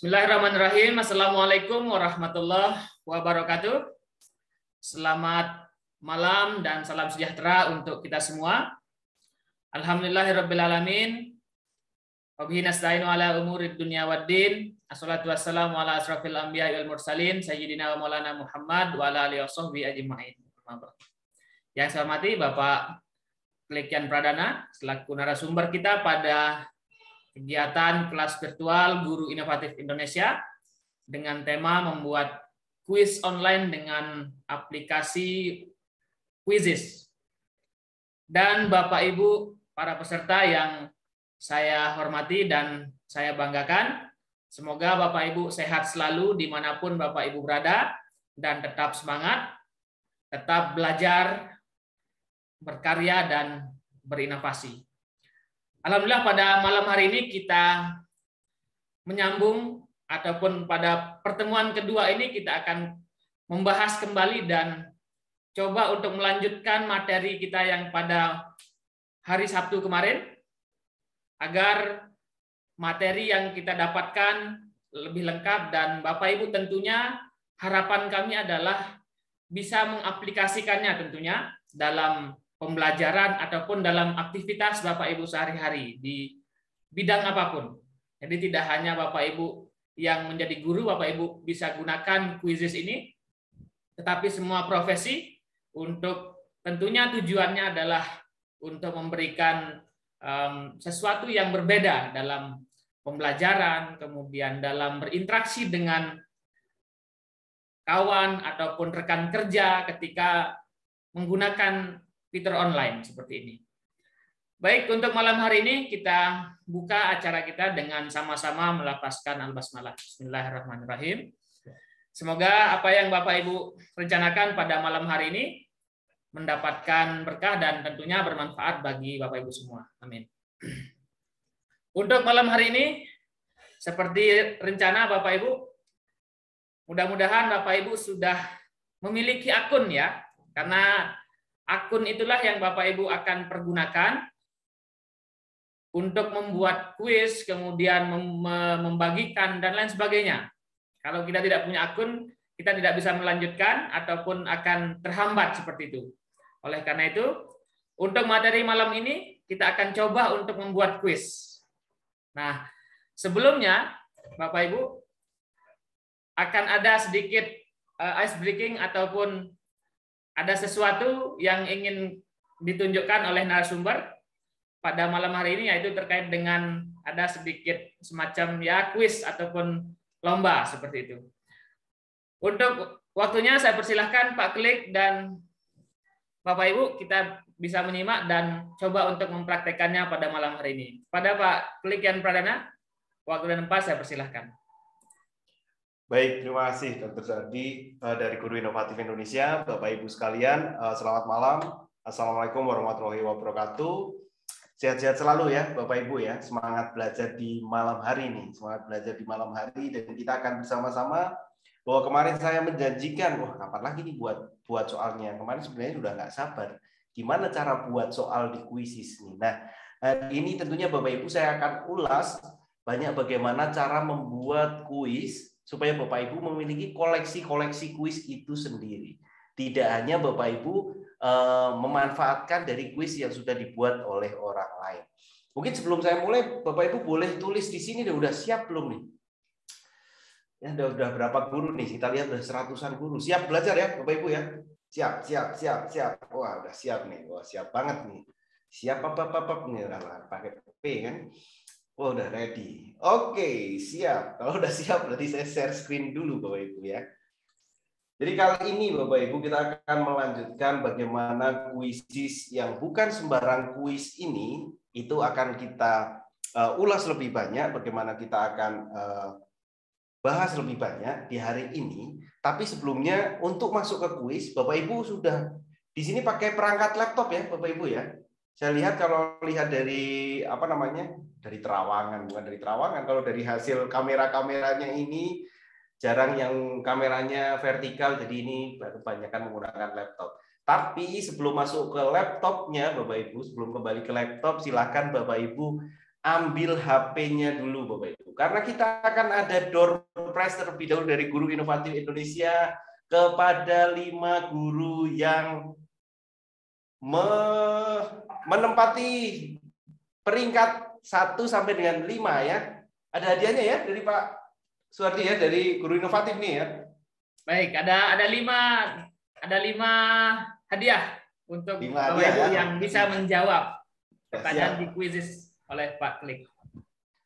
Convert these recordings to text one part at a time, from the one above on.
Bismillahirrahmanirrahim. Assalamualaikum warahmatullahi wabarakatuh. Selamat malam dan salam sejahtera untuk kita semua. Alhamdulillahirrabbilalamin. Wabihi nasta'inu ala umurid dunya waddin. Assalatu wassalamu ala asrafil anbiya wal mursalin. Sayyidina wa maulana Muhammad wa ala alihi wasahbihi ajma'in. Yang saya hormati Bapak Klekian Pradana, selaku narasumber kita pada kegiatan kelas virtual Guru Inovatif Indonesia dengan tema membuat kuis online dengan aplikasi Quizizz. Dan Bapak Ibu para peserta yang saya hormati dan saya banggakan, semoga Bapak Ibu sehat selalu dimanapun Bapak Ibu berada dan tetap semangat, tetap belajar, berkarya, dan berinovasi. Alhamdulillah pada malam hari ini kita menyambung ataupun pada pertemuan kedua ini kita akan membahas kembali dan coba untuk melanjutkan materi kita yang pada hari Sabtu kemarin agar materi yang kita dapatkan lebih lengkap dan Bapak Ibu tentunya harapan kami adalah bisa mengaplikasikannya tentunya dalam pembelajaran ataupun dalam aktivitas Bapak Ibu sehari-hari di bidang apapun. Jadi tidak hanya Bapak Ibu yang menjadi guru, Bapak Ibu bisa gunakan Quizizz ini, tetapi semua profesi untuk tentunya tujuannya adalah untuk memberikan sesuatu yang berbeda dalam pembelajaran, kemudian dalam berinteraksi dengan kawan ataupun rekan kerja ketika menggunakan fitur online seperti ini. Baik, untuk malam hari ini kita buka acara kita dengan sama-sama melafazkan al-basmalah. Bismillahirrahmanirrahim. Semoga apa yang Bapak Ibu rencanakan pada malam hari ini mendapatkan berkah dan tentunya bermanfaat bagi Bapak Ibu semua. Amin. Untuk malam hari ini, seperti rencana Bapak Ibu, mudah-mudahan Bapak Ibu sudah memiliki akun ya, karena akun itulah yang Bapak Ibu akan pergunakan untuk membuat kuis, kemudian membagikan, dan lain sebagainya. Kalau kita tidak punya akun, kita tidak bisa melanjutkan ataupun akan terhambat seperti itu. Oleh karena itu, untuk materi malam ini, kita akan coba untuk membuat kuis. Nah, sebelumnya, Bapak Ibu, akan ada sedikit ice breaking ataupun ada sesuatu yang ingin ditunjukkan oleh narasumber pada malam hari ini, yaitu terkait dengan ada sedikit semacam ya kuis ataupun lomba seperti itu. Untuk waktunya saya persilahkan Pak Klik dan Bapak Ibu kita bisa menyimak dan coba untuk mempraktekannya pada malam hari ini. Pada Pak Klekian Pradana, waktu dan tempat saya persilahkan. Baik, terima kasih Dr. Sardi dari Guru Inovatif Indonesia. Bapak Ibu sekalian, selamat malam. Assalamualaikum warahmatullahi wabarakatuh. Sehat-sehat selalu ya Bapak Ibu ya. Semangat belajar di malam hari nih. Semangat belajar di malam hari dan kita akan bersama-sama bahwa kemarin saya menjanjikan, wah kapan lagi nih buat soalnya. Kemarin sebenarnya sudah nggak sabar. Gimana cara buat soal di Quizizz nih. Nah, hari ini tentunya Bapak Ibu saya akan ulas banyak bagaimana cara membuat kuis supaya Bapak Ibu memiliki koleksi-koleksi kuis itu sendiri. Tidak hanya Bapak Ibu memanfaatkan dari kuis yang sudah dibuat oleh orang lain. Mungkin sebelum saya mulai, Bapak Ibu boleh tulis di sini, udah siap belum nih? Ya, udah berapa guru nih? Kita lihat udah seratusan guru. Siap belajar ya Bapak Ibu ya? Siap. Wah, udah siap nih. Wah, siap banget nih. Siap apa nih, pakai P kan? Oh, udah ready. Oke, siap. Kalau udah siap, berarti saya share screen dulu, Bapak Ibu ya. Jadi kali ini, Bapak Ibu, kita akan melanjutkan bagaimana Quizizz yang bukan sembarang kuis ini, itu akan kita ulas lebih banyak, bagaimana kita akan bahas lebih banyak di hari ini. Tapi sebelumnya, untuk masuk ke kuis, Bapak Ibu sudah di sini pakai perangkat laptop ya, Bapak Ibu ya. Saya lihat kalau lihat dari apa namanya dari terawangan, bukan dari terawangan, kalau dari hasil kamera-kameranya ini jarang yang kameranya vertikal, jadi ini kebanyakan menggunakan laptop. Tapi sebelum masuk ke laptopnya Bapak Ibu, sebelum kembali ke laptop, silakan Bapak Ibu ambil HP-nya dulu Bapak Ibu. Karena kita akan ada door prize terlebih dahulu dari Guru Inovatif Indonesia kepada 5 guru yang menempati peringkat 1 sampai dengan 5 ya. Ada hadiahnya ya dari Pak Suwardi ya, dari Guru Inovatif nih ya. Baik, ada 5 hadiah untuk 5 Bapak hadiah, Ibu ya, yang bisa menjawab pertanyaan siap. di quizzes oleh Pak Klik.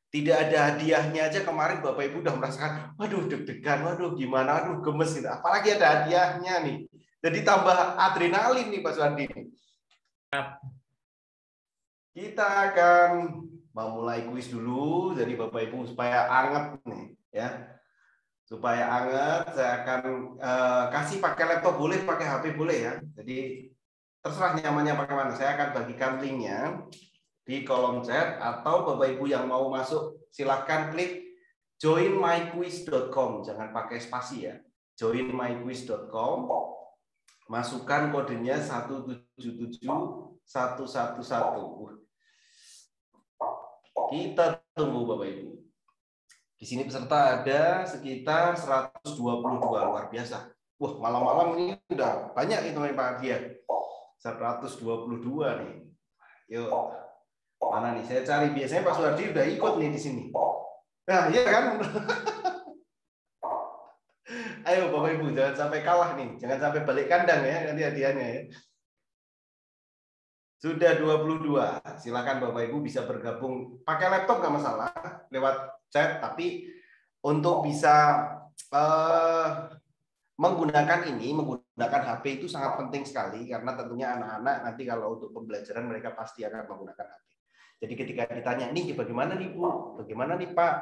Tidak ada hadiahnya aja kemarin Bapak Ibu udah merasakan, waduh deg-degan, waduh gimana, waduh gemes gitu. Apalagi ada hadiahnya nih. Jadi tambah adrenalin nih Pak Suwardi. Kita akan memulai kuis dulu, jadi Bapak Ibu supaya anget nih ya. Supaya anget, saya akan kasih pakai laptop boleh, pakai HP boleh ya. Jadi terserah nyamannya pakai mana. Saya akan bagikan linknya di kolom chat, atau Bapak Ibu yang mau masuk silahkan klik joinmyquiz.com, jangan pakai spasi ya. Joinmyquiz.com, masukkan kodenya 177111. Kita tunggu Bapak Ibu. Di sini peserta ada sekitar 122, luar biasa. Wah, malam-malam ini udah banyak itu Pak dia. 122 nih. Yuk. Mana nih? Saya cari, biasanya Pak Suwardi udah ikut nih di sini. Nah, iya kan? Ayo Bapak Ibu, jangan sampai kalah nih. Jangan sampai balik kandang ya, nanti hadiahnya ya. Sudah 22. Silakan Bapak Ibu bisa bergabung. Pakai laptop nggak masalah, lewat chat. Tapi untuk bisa menggunakan HP itu sangat penting sekali. Karena tentunya anak-anak nanti kalau untuk pembelajaran mereka pasti akan menggunakan HP. Jadi ketika ditanya, nih bagaimana nih Bu? Bagaimana nih Pak?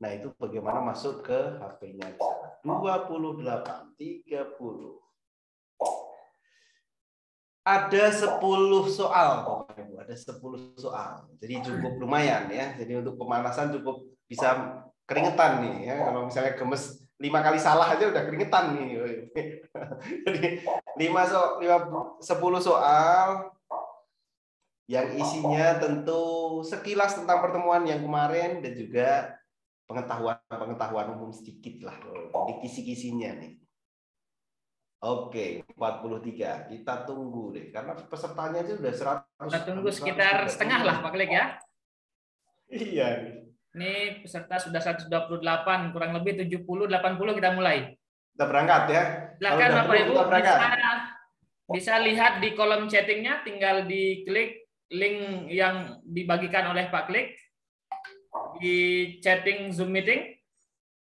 Nah itu bagaimana masuk ke HP-nya. 28, 30. Ada 10 soal, Bapak Ibu. Ada 10 soal. Jadi cukup lumayan ya. Jadi untuk pemanasan cukup bisa keringetan nih ya. Kalau misalnya gemes 5 kali salah aja udah keringetan nih. Jadi 10 soal yang isinya tentu sekilas tentang pertemuan yang kemarin dan juga pengetahuan umum sedikit lah. Jadi kisi-kisinya nih. Oke, 43. Kita tunggu deh, karena pesertanya itu sudah 100. Kita tunggu sekitar setengah lah Pak Klik ya. Iya. Ini peserta sudah 128, kurang lebih 70-80 kita mulai. Kita berangkat ya. Silakan Bapak Ibu bisa lihat di kolom chattingnya, tinggal diklik link yang dibagikan oleh Pak Klik di chatting Zoom meeting.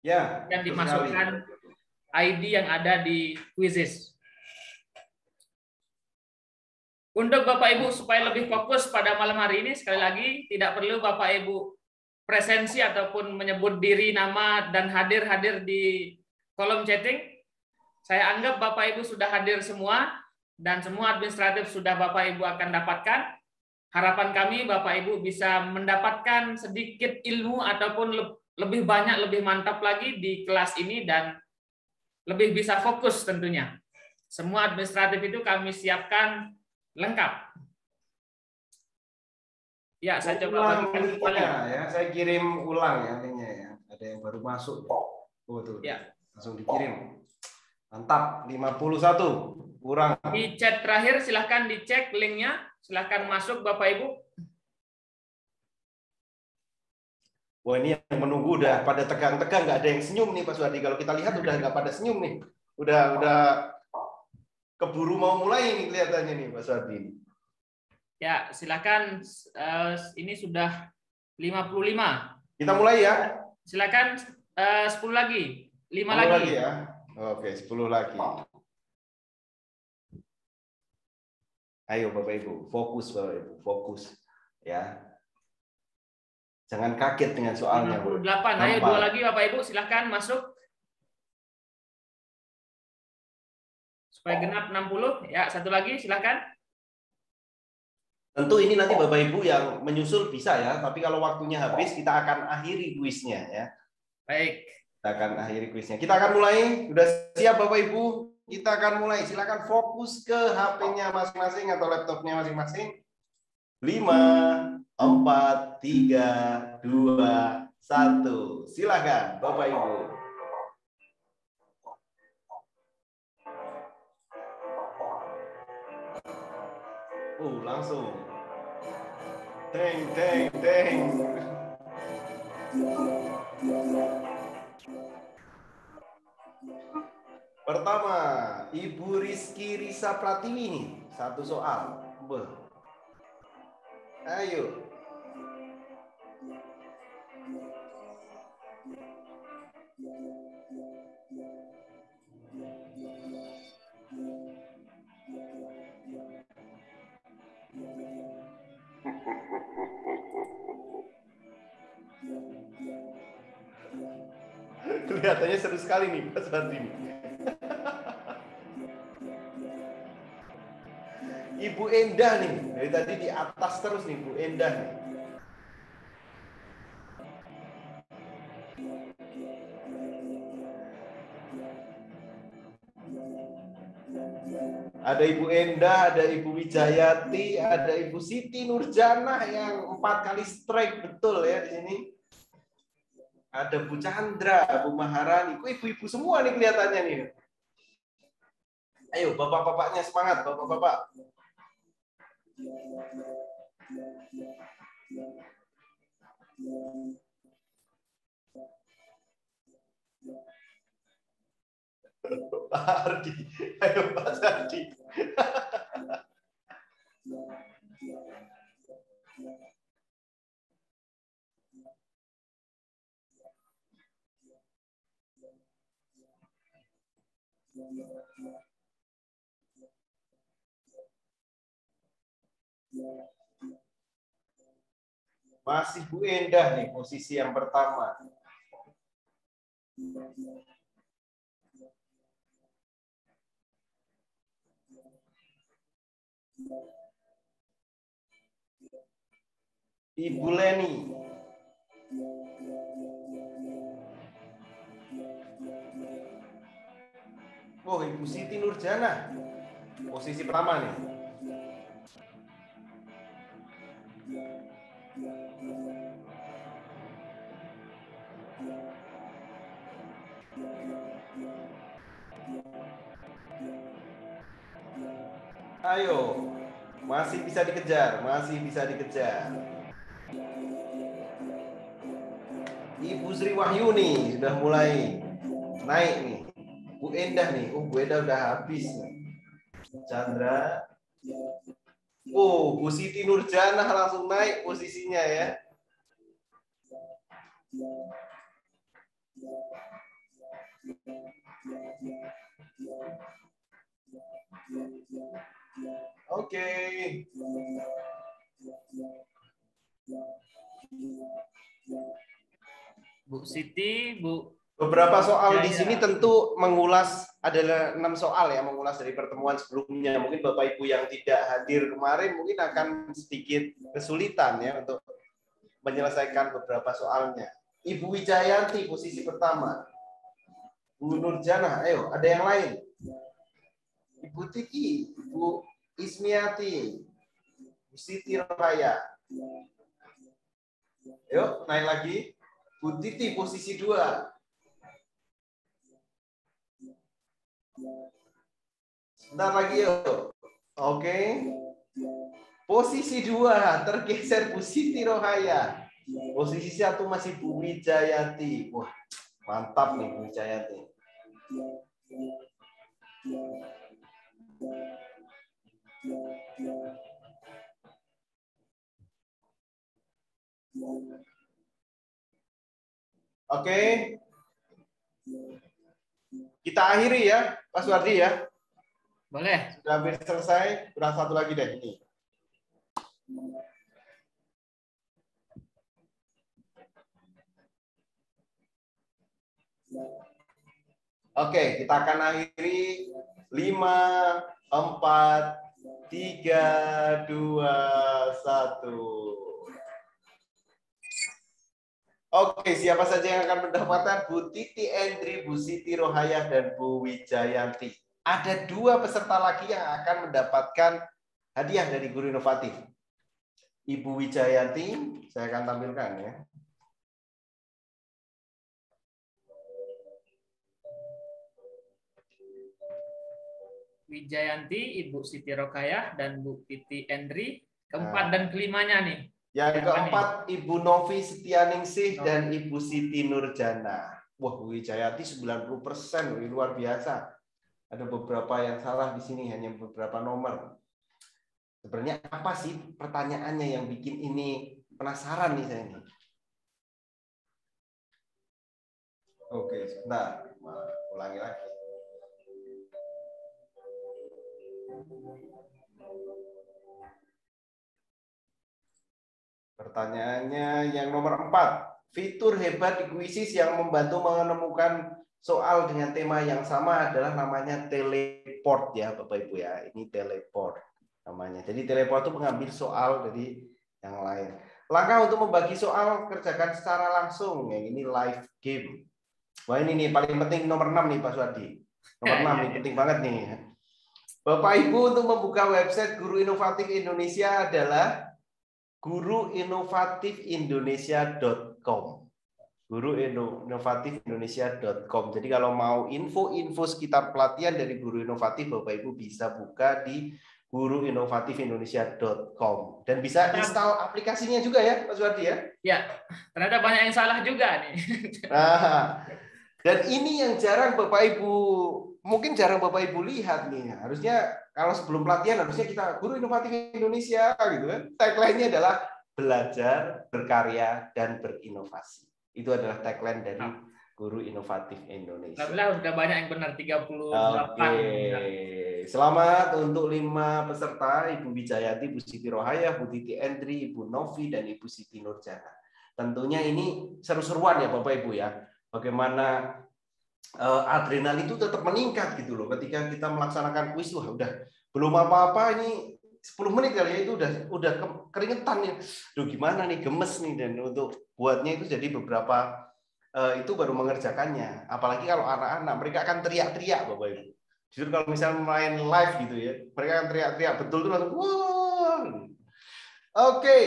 Ya. Dan dimasukkan ID yang ada di quizzes. Untuk Bapak Ibu supaya lebih fokus pada malam hari ini, sekali lagi tidak perlu Bapak Ibu presensi ataupun menyebut diri, nama, dan hadir di kolom chatting. Saya anggap Bapak Ibu sudah hadir semua dan semua administratif sudah Bapak Ibu akan dapatkan. Harapan kami Bapak Ibu bisa mendapatkan sedikit ilmu ataupun lebih banyak, lebih mantap lagi di kelas ini dan lebih bisa fokus tentunya. Semua administratif itu kami siapkan lengkap. Ya, saya coba bagikan kembali. Ya, saya kirim ulang ya linknya ya. Ada yang baru masuk. Oh, tuh. Ya. Langsung dikirim. Mantap, 51 kurang. Di chat terakhir silahkan dicek linknya. Silahkan masuk Bapak Ibu. Wah, ini yang menunggu udah pada tegang-tegang, nggak ada yang senyum nih Pak Suwardi. Kalau kita lihat udah nggak pada senyum nih. Udah keburu mau mulai nih kelihatannya nih Pak Suwardi. Ya, silakan. Ini sudah 55. Kita mulai ya. Silakan 10 lagi. 5 lagi ya. Oke, 10 lagi. Ayo Bapak Ibu, fokus Bapak Ibu, fokus ya. Jangan kaget dengan soalnya. 58. Ayo 2 lagi Bapak Ibu, silakan masuk. Supaya genap 60. Ya, 1 lagi silakan. Tentu ini nanti Bapak Ibu yang menyusul bisa ya, tapi kalau waktunya habis kita akan akhiri kuisnya ya. Baik. Kita akan akhiri kuisnya. Kita akan mulai. Sudah siap Bapak Ibu? Kita akan mulai. Silakan fokus ke HP-nya masing-masing atau laptopnya masing-masing. 5, 4, 3, 2, 1. Silakan Bapak Ibu. Langsung. Teng, teng, teng. Pertama, Ibu Rizky Risa Pratiwi nih, satu soal. Ayo. Kelihatannya seru sekali nih Pak Suwardi. Ibu Endah nih, dari tadi di atas terus nih Bu Endah nih. Ada Ibu Endah, ada Ibu Wijayati, ada Ibu Siti Nurjanah yang 4 kali strike betul ya di sini. Ada Bu Chandra, Bu Maharani. Kok ibu-ibu semua nih kelihatannya nih. Ayo bapak-bapaknya semangat, bapak-bapak. Pak Ardi, ayo Pak Ardi. Masih Bu Endah nih posisi yang pertama. Ibu Leni. Oh, Ibu Siti Nurjanah. Posisi pertama nih. Ayo, masih bisa dikejar, masih bisa dikejar. Ibu Sri Wahyuni sudah mulai naik nih. Bu Endah nih, Bu Endah udah habis. Chandra. Bu Siti Nurjanah langsung naik posisinya ya. Oke. Bu Siti, Bu. Beberapa soal di sini tentu mengulas, adalah 6 soal ya, mengulas dari pertemuan sebelumnya. Mungkin Bapak Ibu yang tidak hadir kemarin mungkin akan sedikit kesulitan ya untuk menyelesaikan beberapa soalnya. Ibu Wijayanti posisi pertama. Bu Nurjanah, ayo ada yang lain. Ibu Tiki, Ibu Ismiati, Bu Siti Rohaya. Yuk, naik lagi. Bu Titi posisi 2. Sebentar lagi yuk. Oke. Posisi 2 tergeser Bu Siti Rohaya. Posisi 1 masih Bu Wijayati. Wah, mantap nih Bu Wijayati. Oke. Kita akhiri ya, Pak Suwardi ya. Boleh. Sudah hampir selesai, kurang satu lagi deh ini. Oke, kita akan akhiri 5, 4, 3, 2, 1. Oke, siapa saja yang akan mendapatkan? Bu Titi Endri, Bu Siti Rohaya, dan Bu Wijayanti. Ada 2 peserta lagi yang akan mendapatkan hadiah dari Guru Inovatif. Ibu Wijayanti, saya akan tampilkan ya. Wijayanti, Ibu Siti Rokayah, dan Bu Titi Endri. Keempat dan kelimanya nih. Yang keempat Ibu Novi Setianingsih dan Ibu Siti Nurjana. Wah, Bu Wijayanti 90%, luar biasa. Ada beberapa yang salah di sini, hanya beberapa nomor. Sebenarnya apa sih pertanyaannya yang bikin ini penasaran nih saya ini? Oke, sebentar. Ulangi lagi. Pertanyaannya yang nomor 4. Fitur hebat di Quizzes yang membantu menemukan soal dengan tema yang sama adalah namanya teleport ya Bapak Ibu ya. Ini teleport namanya. Jadi teleport itu mengambil soal dari yang lain. Langkah untuk membagi soal kerjakan secara langsung. Yang ini live game. Wah ini nih paling penting nomor 6 nih Pak Suwardi. Nomor 6 nih penting banget nih. Bapak Ibu untuk membuka website Guru Inovatif Indonesia adalah guruinovatifindonesiaIndonesia.com. guruinovatifindonesiaIndonesia.com. Jadi kalau mau info-info sekitar pelatihan dari Guru Inovatif, Bapak Ibu bisa buka di guruinovatifindonesiaIndonesia.com. Dan bisa install aplikasinya juga ya, Pak Suwardi ya? Ya, ternyata banyak yang salah juga nih. Nah, dan ini yang jarang Bapak Ibu, mungkin jarang Bapak Ibu lihat nih. Harusnya kalau sebelum pelatihan harusnya kita Guru Inovatif Indonesia gitu kan. Tagline-nya adalah belajar, berkarya, dan berinovasi. Itu adalah tagline dari Guru Inovatif Indonesia. Alhamdulillah udah banyak yang benar 38. Oke. Selamat untuk 5 peserta, Ibu Wijayanti, Ibu Siti Rohayah, Bu Titi Endri, Ibu Novi, dan Ibu Siti Nurjana. Tentunya ini seru-seruan ya Bapak Ibu ya. Bagaimana adrenalin itu tetap meningkat gitu loh ketika kita melaksanakan kuis. Wah udah belum apa-apa ini 10 menit kali ya itu udah keringetan nih. Duh gimana nih, gemes nih, dan untuk buatnya itu jadi beberapa itu baru mengerjakannya. Apalagi kalau anak-anak mereka akan teriak-teriak Bapak Ibu. Justru kalau misalnya main live gitu ya, mereka akan teriak-teriak betul tuh langsung wah. Oke.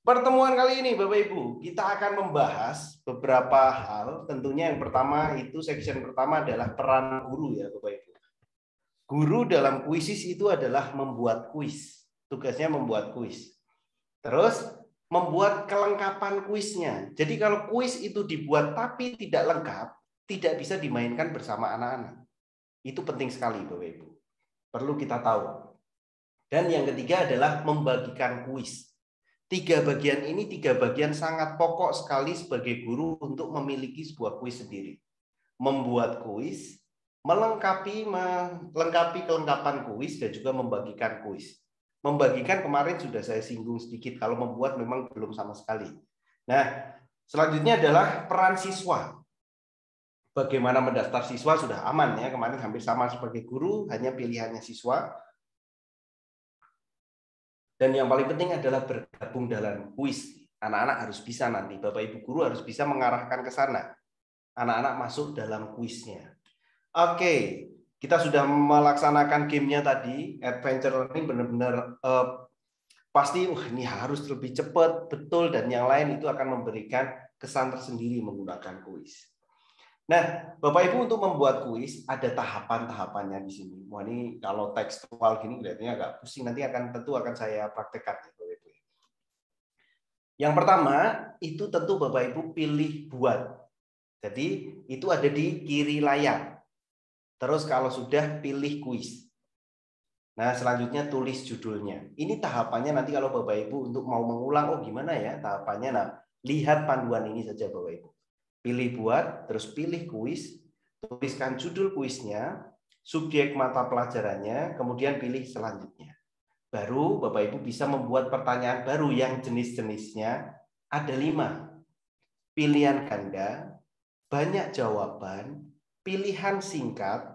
Pertemuan kali ini Bapak Ibu, kita akan membahas beberapa hal. Tentunya yang pertama itu section pertama adalah peran guru ya Bapak Ibu. Guru dalam kuisis itu adalah membuat kuis. Tugasnya membuat kuis. Terus membuat kelengkapan kuisnya. Jadi kalau kuis itu dibuat tapi tidak lengkap, tidak bisa dimainkan bersama anak-anak. Itu penting sekali Bapak Ibu. Perlu kita tahu. Dan yang ketiga adalah membagikan kuis. 3 bagian ini 3 bagian sangat pokok sekali sebagai guru untuk memiliki sebuah kuis sendiri. Membuat kuis, melengkapi kelengkapan kuis, dan juga membagikan kuis. Membagikan kemarin sudah saya singgung sedikit, kalau membuat memang belum sama sekali. Nah, selanjutnya adalah peran siswa. Bagaimana mendaftar siswa sudah aman ya, kemarin hampir sama sebagai guru, hanya pilihannya siswa. Dan yang paling penting adalah bergabung dalam kuis. Anak-anak harus bisa nanti, Bapak Ibu guru harus bisa mengarahkan ke sana. Anak-anak masuk dalam kuisnya. Oke, kita sudah melaksanakan gamenya tadi. Adventure learning benar-benar pasti ini harus lebih cepat, betul, dan yang lain itu akan memberikan kesan tersendiri menggunakan kuis. Nah, Bapak Ibu untuk membuat kuis ada tahapan-tahapannya di sini. Wah ini kalau tekstual gini kelihatannya agak pusing. Nanti tentu akan saya praktekkan. Bapak Ibu. Yang pertama itu tentu Bapak Ibu pilih buat. Jadi itu ada di kiri layar. Terus kalau sudah pilih kuis. Nah selanjutnya tulis judulnya. Ini tahapannya nanti kalau Bapak Ibu untuk mau mengulang, oh gimana ya tahapannya. Nah lihat panduan ini saja Bapak Ibu. Pilih buat, terus pilih kuis, tuliskan judul kuisnya, subjek mata pelajarannya, kemudian pilih selanjutnya. Baru Bapak Ibu bisa membuat pertanyaan baru yang jenis-jenisnya ada 5. Pilihan ganda, banyak jawaban, pilihan singkat,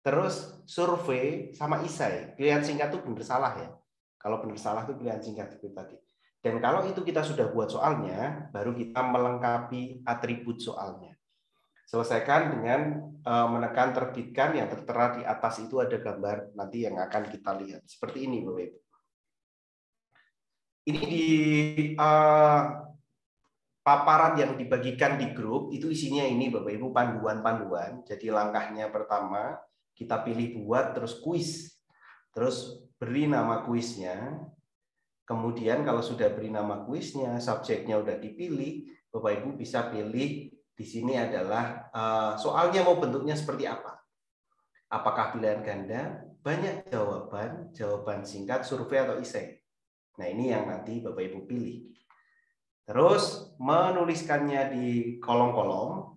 terus survei, sama isai. Pilihan singkat itu benar salah ya. Kalau benar salah itu pilihan singkat itu tadi. Dan kalau itu kita sudah buat soalnya, baru kita melengkapi atribut soalnya. Selesaikan dengan menekan terbitkan, yang tertera di atas itu ada gambar nanti yang akan kita lihat. Seperti ini Bapak Ibu. Ini di paparan yang dibagikan di grup itu isinya ini Bapak Ibu, panduan-panduan. Jadi langkahnya pertama kita pilih buat, terus kuis, terus beri nama kuisnya. Kemudian kalau sudah beri nama kuisnya, subjeknya udah dipilih, Bapak Ibu bisa pilih di sini adalah soalnya mau bentuknya seperti apa. Apakah pilihan ganda, banyak jawaban, jawaban singkat, survei atau esai. Nah ini yang nanti Bapak Ibu pilih. Terus menuliskannya di kolom-kolom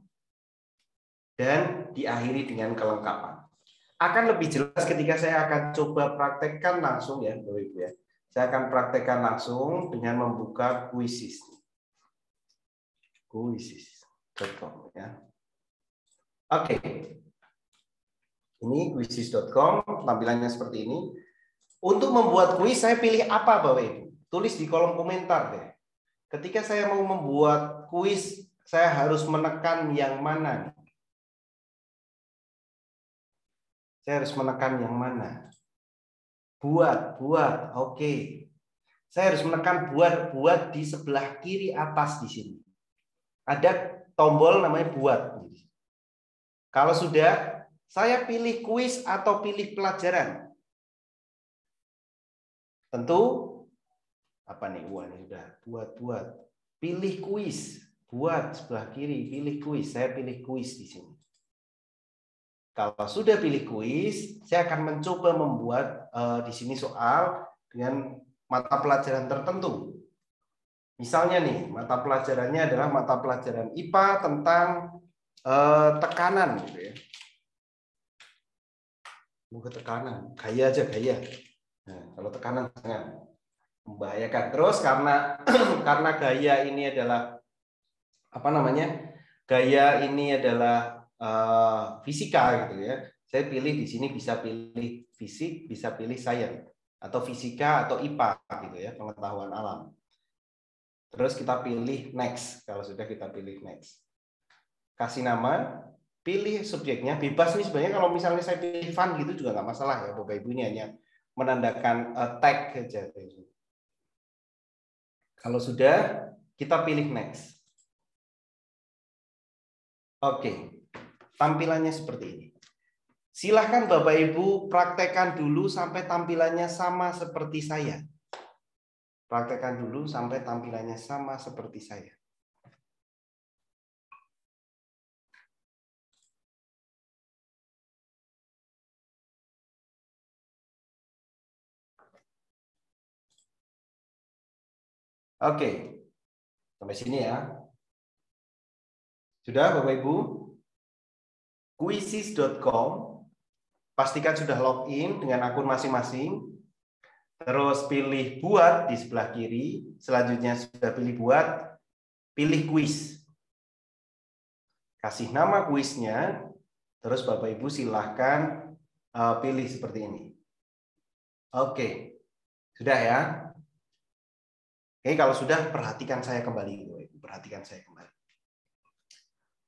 dan diakhiri dengan kelengkapan. Akan lebih jelas ketika saya akan coba praktekkan langsung ya Bapak Ibu ya. Saya akan praktekkan langsung dengan membuka Quizzes. Quizzes.com ya. Oke. Ini quizzes.com, tampilannya seperti ini. Untuk membuat kuis saya pilih apa Bapak Ibu? Tulis di kolom komentar deh. Ketika saya mau membuat kuis, saya harus menekan yang mana? Saya harus menekan yang mana? Buat. Oke. Saya harus menekan buat di sebelah kiri atas di sini. Ada tombol namanya buat. Kalau sudah, saya pilih kuis atau pilih pelajaran. Tentu apa nih? Wah, ini sudah buat. Pilih kuis, buat sebelah kiri, pilih kuis. Saya pilih kuis di sini. Kalau sudah pilih kuis, saya akan mencoba membuat di sini soal dengan mata pelajaran tertentu. Misalnya nih, mata pelajarannya adalah mata pelajaran IPA tentang tekanan gitu ya. Bukan tekanan, gaya aja gaya. Nah, kalau tekanan jangan. Membahayakan. Terus karena gaya ini adalah apa namanya? Gaya ini adalah fisika gitu ya. Saya pilih di sini bisa pilih fisik, bisa pilih sains atau fisika atau IPA gitu ya, pengetahuan alam. Terus kita pilih next. Kalau sudah kita pilih next. Kasih nama, pilih subjeknya, bebas nih sebenarnya. Kalau misalnya saya pilih fun gitu juga nggak masalah ya Bapak Ibu, ini hanya menandakan tag saja. Kalau sudah, kita pilih next. Oke, tampilannya seperti ini. Silahkan Bapak Ibu praktekkan dulu sampai tampilannya sama seperti saya. Praktekkan dulu sampai tampilannya sama seperti saya. Oke, sampai sini ya. Sudah Bapak Ibu? Quizzes.com, pastikan sudah login dengan akun masing-masing. Terus pilih buat di sebelah kiri. Selanjutnya sudah pilih buat, pilih kuis. Kasih nama kuisnya. Terus Bapak Ibu silahkan pilih seperti ini. Oke, sudah ya. Oke, kalau sudah perhatikan saya kembali. Perhatikan saya kembali.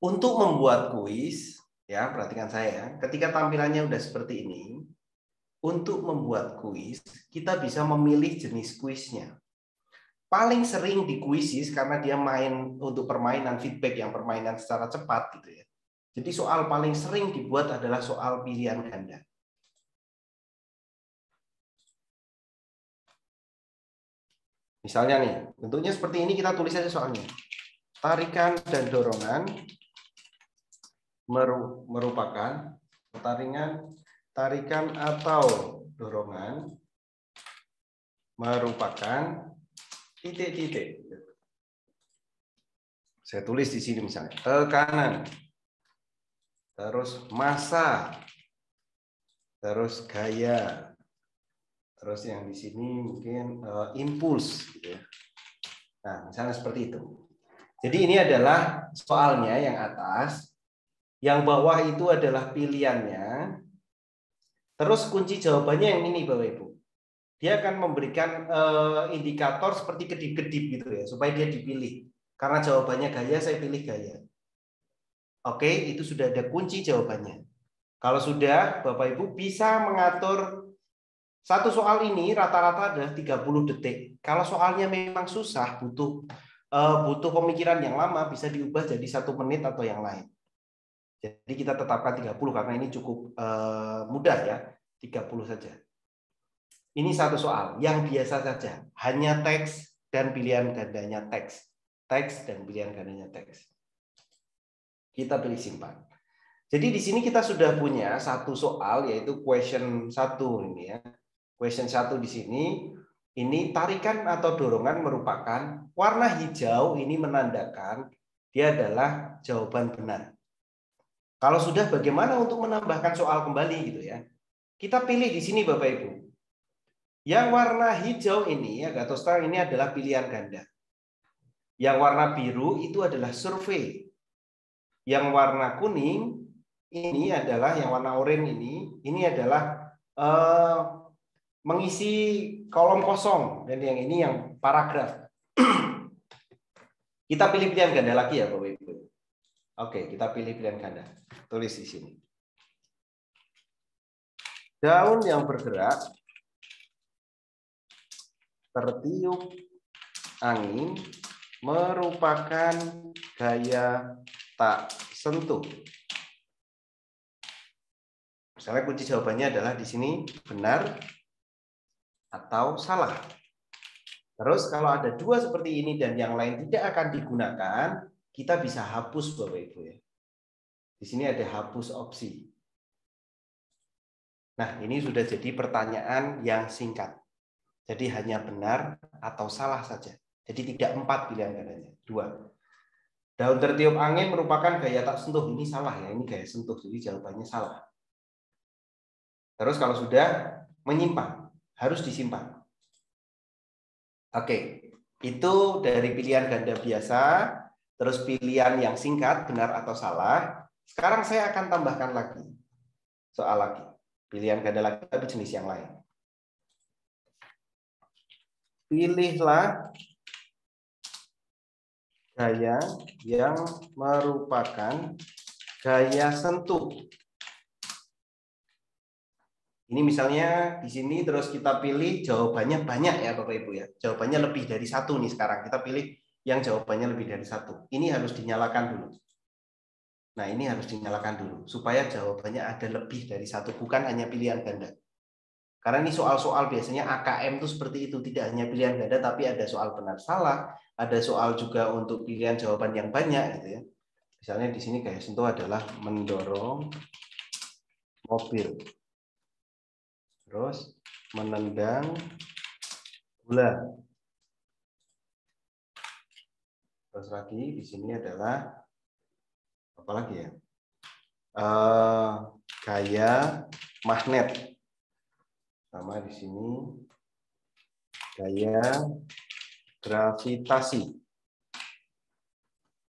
Untuk membuat kuis, ya perhatikan saya. Ketika tampilannya udah seperti ini, untuk membuat kuis, kita bisa memilih jenis kuisnya. Paling sering di Quizzes karena dia main untuk permainan feedback yang permainan secara cepat gitu ya. Jadi soal paling sering dibuat adalah soal pilihan ganda. Misalnya nih, bentuknya seperti ini, kita tulis aja soalnya. Tarikan dan dorongan merupakan tarikan atau dorongan merupakan titik-titik. Saya tulis di sini misalnya tekanan, terus massa, terus gaya, terus yang di sini mungkin impuls gitu ya. Nah, misalnya seperti itu. Jadi ini adalah soalnya yang atas, yang bawah itu adalah pilihannya. Terus kunci jawabannya yang ini Bapak Ibu. Dia akan memberikan indikator seperti kedip-kedip gitu ya, supaya dia dipilih. Karena jawabannya gaya, saya pilih gaya. Oke, itu sudah ada kunci jawabannya. Kalau sudah, Bapak Ibu bisa mengatur Satu soal ini rata-rata adalah 30 detik. Kalau soalnya memang susah, butuh pemikiran yang lama, bisa diubah jadi 1 menit atau yang lain. Jadi kita tetapkan 30 karena ini cukup mudah ya, 30 saja. Ini satu soal yang biasa saja, hanya teks dan pilihan gandanya teks. Teks dan pilihan gandanya teks. Kita pilih simpan. Jadi di sini kita sudah punya satu soal, yaitu question 1 ini ya. Question 1 di sini, ini tarikan atau dorongan merupakan warna hijau, ini menandakan dia adalah jawaban benar. Kalau sudah, bagaimana untuk menambahkan soal kembali gitu ya? Kita pilih di sini Bapak Ibu. Yang warna hijau ini, Agatostar, ini adalah pilihan ganda. Yang warna biru itu adalah survei. Yang warna kuning ini adalah, yang warna oranye ini adalah mengisi kolom kosong, dan yang ini yang paragraf. Kita pilih pilihan ganda lagi ya Bapak Ibu. Oke, kita pilih pilihan ganda. Tulis di sini. Daun yang bergerak tertiup angin merupakan gaya tak sentuh. Misalnya kunci jawabannya adalah di sini benar atau salah. Terus kalau ada dua seperti ini dan yang lain tidak akan digunakan, kita bisa hapus Bapak Ibu ya. Di sini ada hapus opsi. Nah, ini sudah jadi pertanyaan yang singkat. Jadi hanya benar atau salah saja. Jadi tidak 4 pilihan gandanya, 2. Daun tertiup angin merupakan gaya tak sentuh. Ini salah ya, ini gaya sentuh. Jadi jawabannya salah. Terus kalau sudah, menyimpan, harus disimpan. Oke, itu dari pilihan ganda biasa, terus pilihan yang singkat, benar atau salah. Sekarang saya akan tambahkan lagi soal lagi. Pilihan ganda lagi tapi jenis yang lain. Pilihlah gaya yang merupakan gaya sentuh. Ini misalnya di sini terus kita pilih jawabannya banyak ya Bapak Ibu ya. Jawabannya lebih dari 1 nih sekarang. Kita pilih yang jawabannya lebih dari 1. Ini harus dinyalakan dulu. Nah, ini harus dinyalakan dulu supaya jawabannya ada lebih dari 1, bukan hanya pilihan ganda. Karena ini soal-soal biasanya AKM itu seperti itu, tidak hanya pilihan ganda tapi ada soal benar salah, ada soal juga untuk pilihan jawaban yang banyak gitu ya. Misalnya di sini gaya sentuh adalah mendorong mobil. Terus menendang bola. Terus lagi di sini adalah apa lagi ya? Gaya magnet. Sama di sini gaya gravitasi.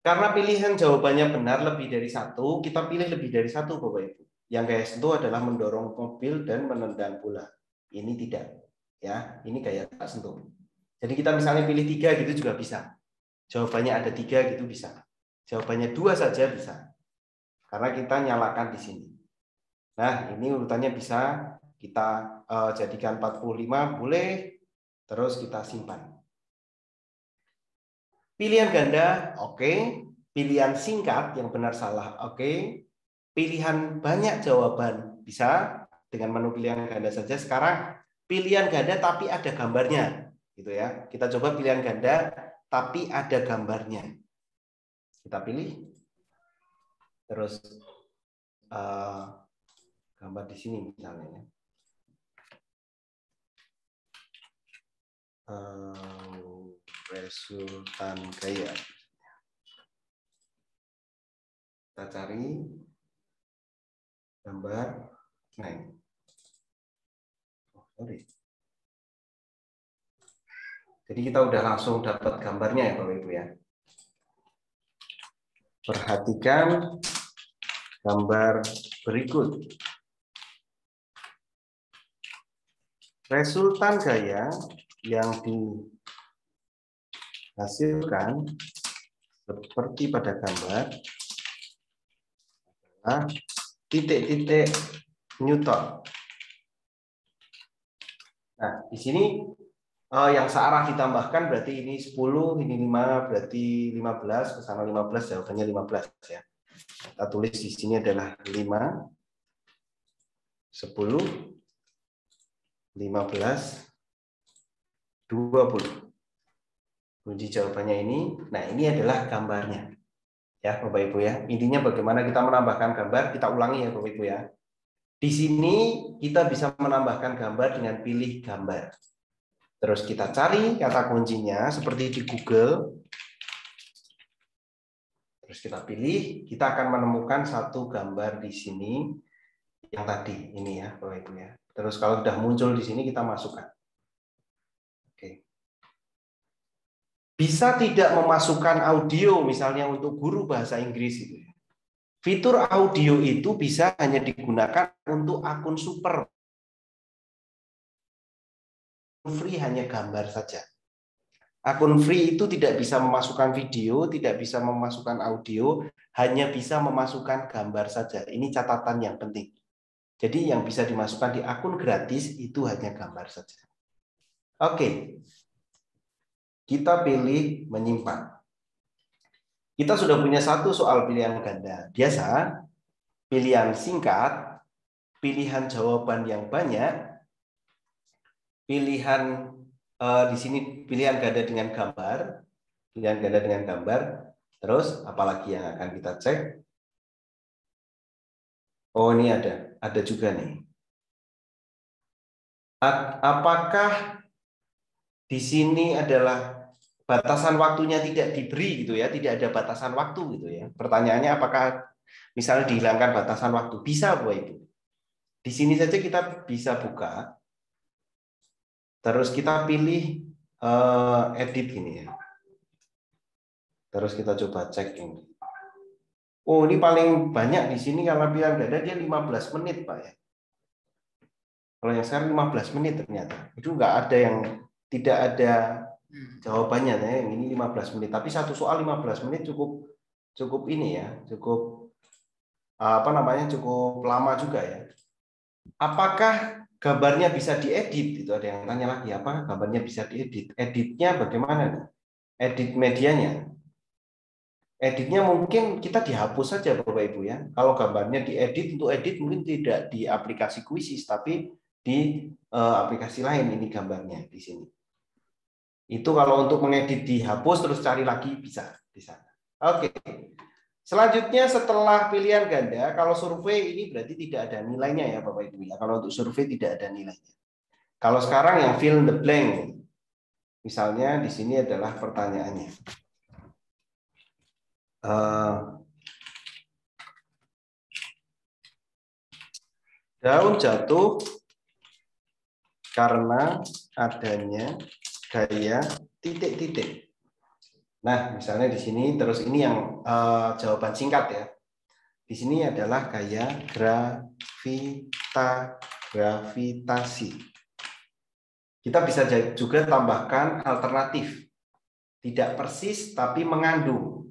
Karena pilihan jawabannya benar lebih dari 1, kita pilih lebih dari 1 Bapak Ibu. Yang gaya sentuh adalah mendorong mobil dan menendang bola. Ini tidak, ya. Ini gaya tak sentuh. Jadi kita misalnya pilih 3 gitu juga bisa. Jawabannya ada 3 gitu bisa. Jawabannya 2 saja bisa. Karena kita nyalakan di sini. Nah, ini urutannya bisa kita jadikan 45 boleh, terus kita simpan. Pilihan ganda, oke. Pilihan singkat yang benar salah, oke. Pilihan banyak jawaban bisa dengan menu pilihan ganda saja. Sekarang pilihan ganda tapi ada gambarnya, gitu ya. Kita coba pilihan ganda tapi ada gambarnya. Kita pilih, terus gambar di sini misalnya. Resultan gaya. Kita cari gambar. Nah, sorry. Jadi kita udah langsung dapat gambarnya ya Bapak Ibu ya. Perhatikan gambar berikut. Resultan gaya yang dihasilkan seperti pada gambar adalah titik-titik Newton. Nah, di sini yang searah ditambahkan berarti ini 10, ini 5, berarti 15, ke sana 15, jawabannya 15 ya. Kita tulis di sini adalah 5, 10, 15, 20. Kunci jawabannya ini. Nah, ini adalah gambarnya. Ya, Bapak Ibu ya. Intinya bagaimana kita menambahkan gambar, kita ulangi ya Bapak Ibu ya. Di sini kita bisa menambahkan gambar dengan pilih gambar. Terus kita cari kata kuncinya seperti di Google. Terus kita pilih, kita akan menemukan satu gambar di sini yang tadi ini ya, Bapak Ibu ya. Terus kalau sudah muncul di sini kita masukkan. Oke. Bisa tidak memasukkan audio misalnya untuk guru bahasa Inggris itu. Fitur audio itu bisa hanya digunakan untuk akun super. Free hanya gambar saja. Akun free itu tidak bisa memasukkan video, tidak bisa memasukkan audio, hanya bisa memasukkan gambar saja. Ini catatan yang penting. Jadi yang bisa dimasukkan di akun gratis itu hanya gambar saja. Oke. Kita pilih menyimpan. Kita sudah punya satu soal pilihan ganda. Biasa, pilihan singkat, pilihan jawaban yang banyak, pilihan di sini pilihan ganda dengan gambar, terus apalagi yang akan kita cek? Oh, ini ada juga nih. Apakah di sini adalah batasan waktunya tidak diberi gitu ya, tidak ada batasan waktu gitu ya. Pertanyaannya apakah misalnya dihilangkan batasan waktu? Bisa, Bapak Ibu. Di sini saja kita bisa buka. Terus kita pilih edit gini ya. Terus kita coba cek ini. Oh, ini paling banyak di sini karena pilihan ganda dia 15 menit, Pak ya. Kalau yang sekarang 15 menit ternyata. Itu nggak ada yang tidak ada jawabannya ya. Yang ini 15 menit. Tapi satu soal 15 menit cukup ini ya, cukup cukup lama juga ya. Apakah gambarnya bisa diedit? Itu ada yang tanya lagi, apakah gambarnya bisa diedit? Editnya bagaimana nih? Edit medianya. Editnya mungkin kita dihapus saja Bapak Ibu ya. Kalau gambarnya diedit, untuk edit mungkin tidak di aplikasi Quizzes, tapi di aplikasi lain ini gambarnya di sini. Itu kalau untuk mengedit dihapus terus cari lagi bisa di sana. Oke. Selanjutnya setelah pilihan ganda, kalau survei ini berarti tidak ada nilainya ya Bapak Ibu ya. Kalau untuk survei tidak ada nilainya. Kalau sekarang yang fill in the blank, misalnya di sini adalah pertanyaannya. Daun jatuh karena adanya gaya titik-titik. Nah, misalnya di sini terus ini yang jawaban singkat ya. Di sini adalah gaya gravitasi. Kita bisa juga tambahkan alternatif. Tidak persis tapi mengandung.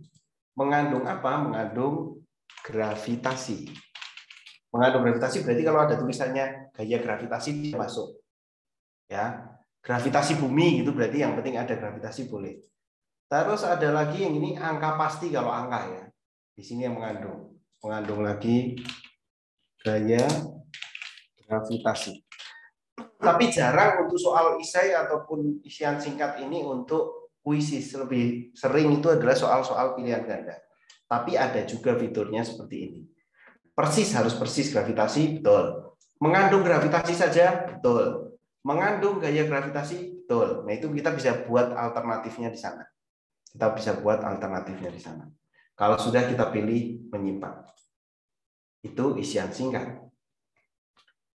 Mengandung apa? Mengandung gravitasi. Mengandung gravitasi berarti kalau ada tulisannya gaya gravitasi dia masuk. Ya. Gravitasi bumi gitu berarti yang penting ada gravitasi boleh. Terus ada lagi yang ini angka pasti kalau angka ya. Di sini yang mengandung. Mengandung lagi gaya gravitasi. Tapi jarang untuk soal esai ataupun isian singkat ini untuk kuisis. Lebih sering itu adalah soal-soal pilihan ganda. Tapi ada juga fiturnya seperti ini. Persis harus persis gravitasi, betul. Mengandung gravitasi saja, betul. Mengandung gaya gravitasi, betul. Nah, itu kita bisa buat alternatifnya di sana. Kita bisa buat alternatifnya di sana. Kalau sudah kita pilih menyimpan. Itu isian singkat.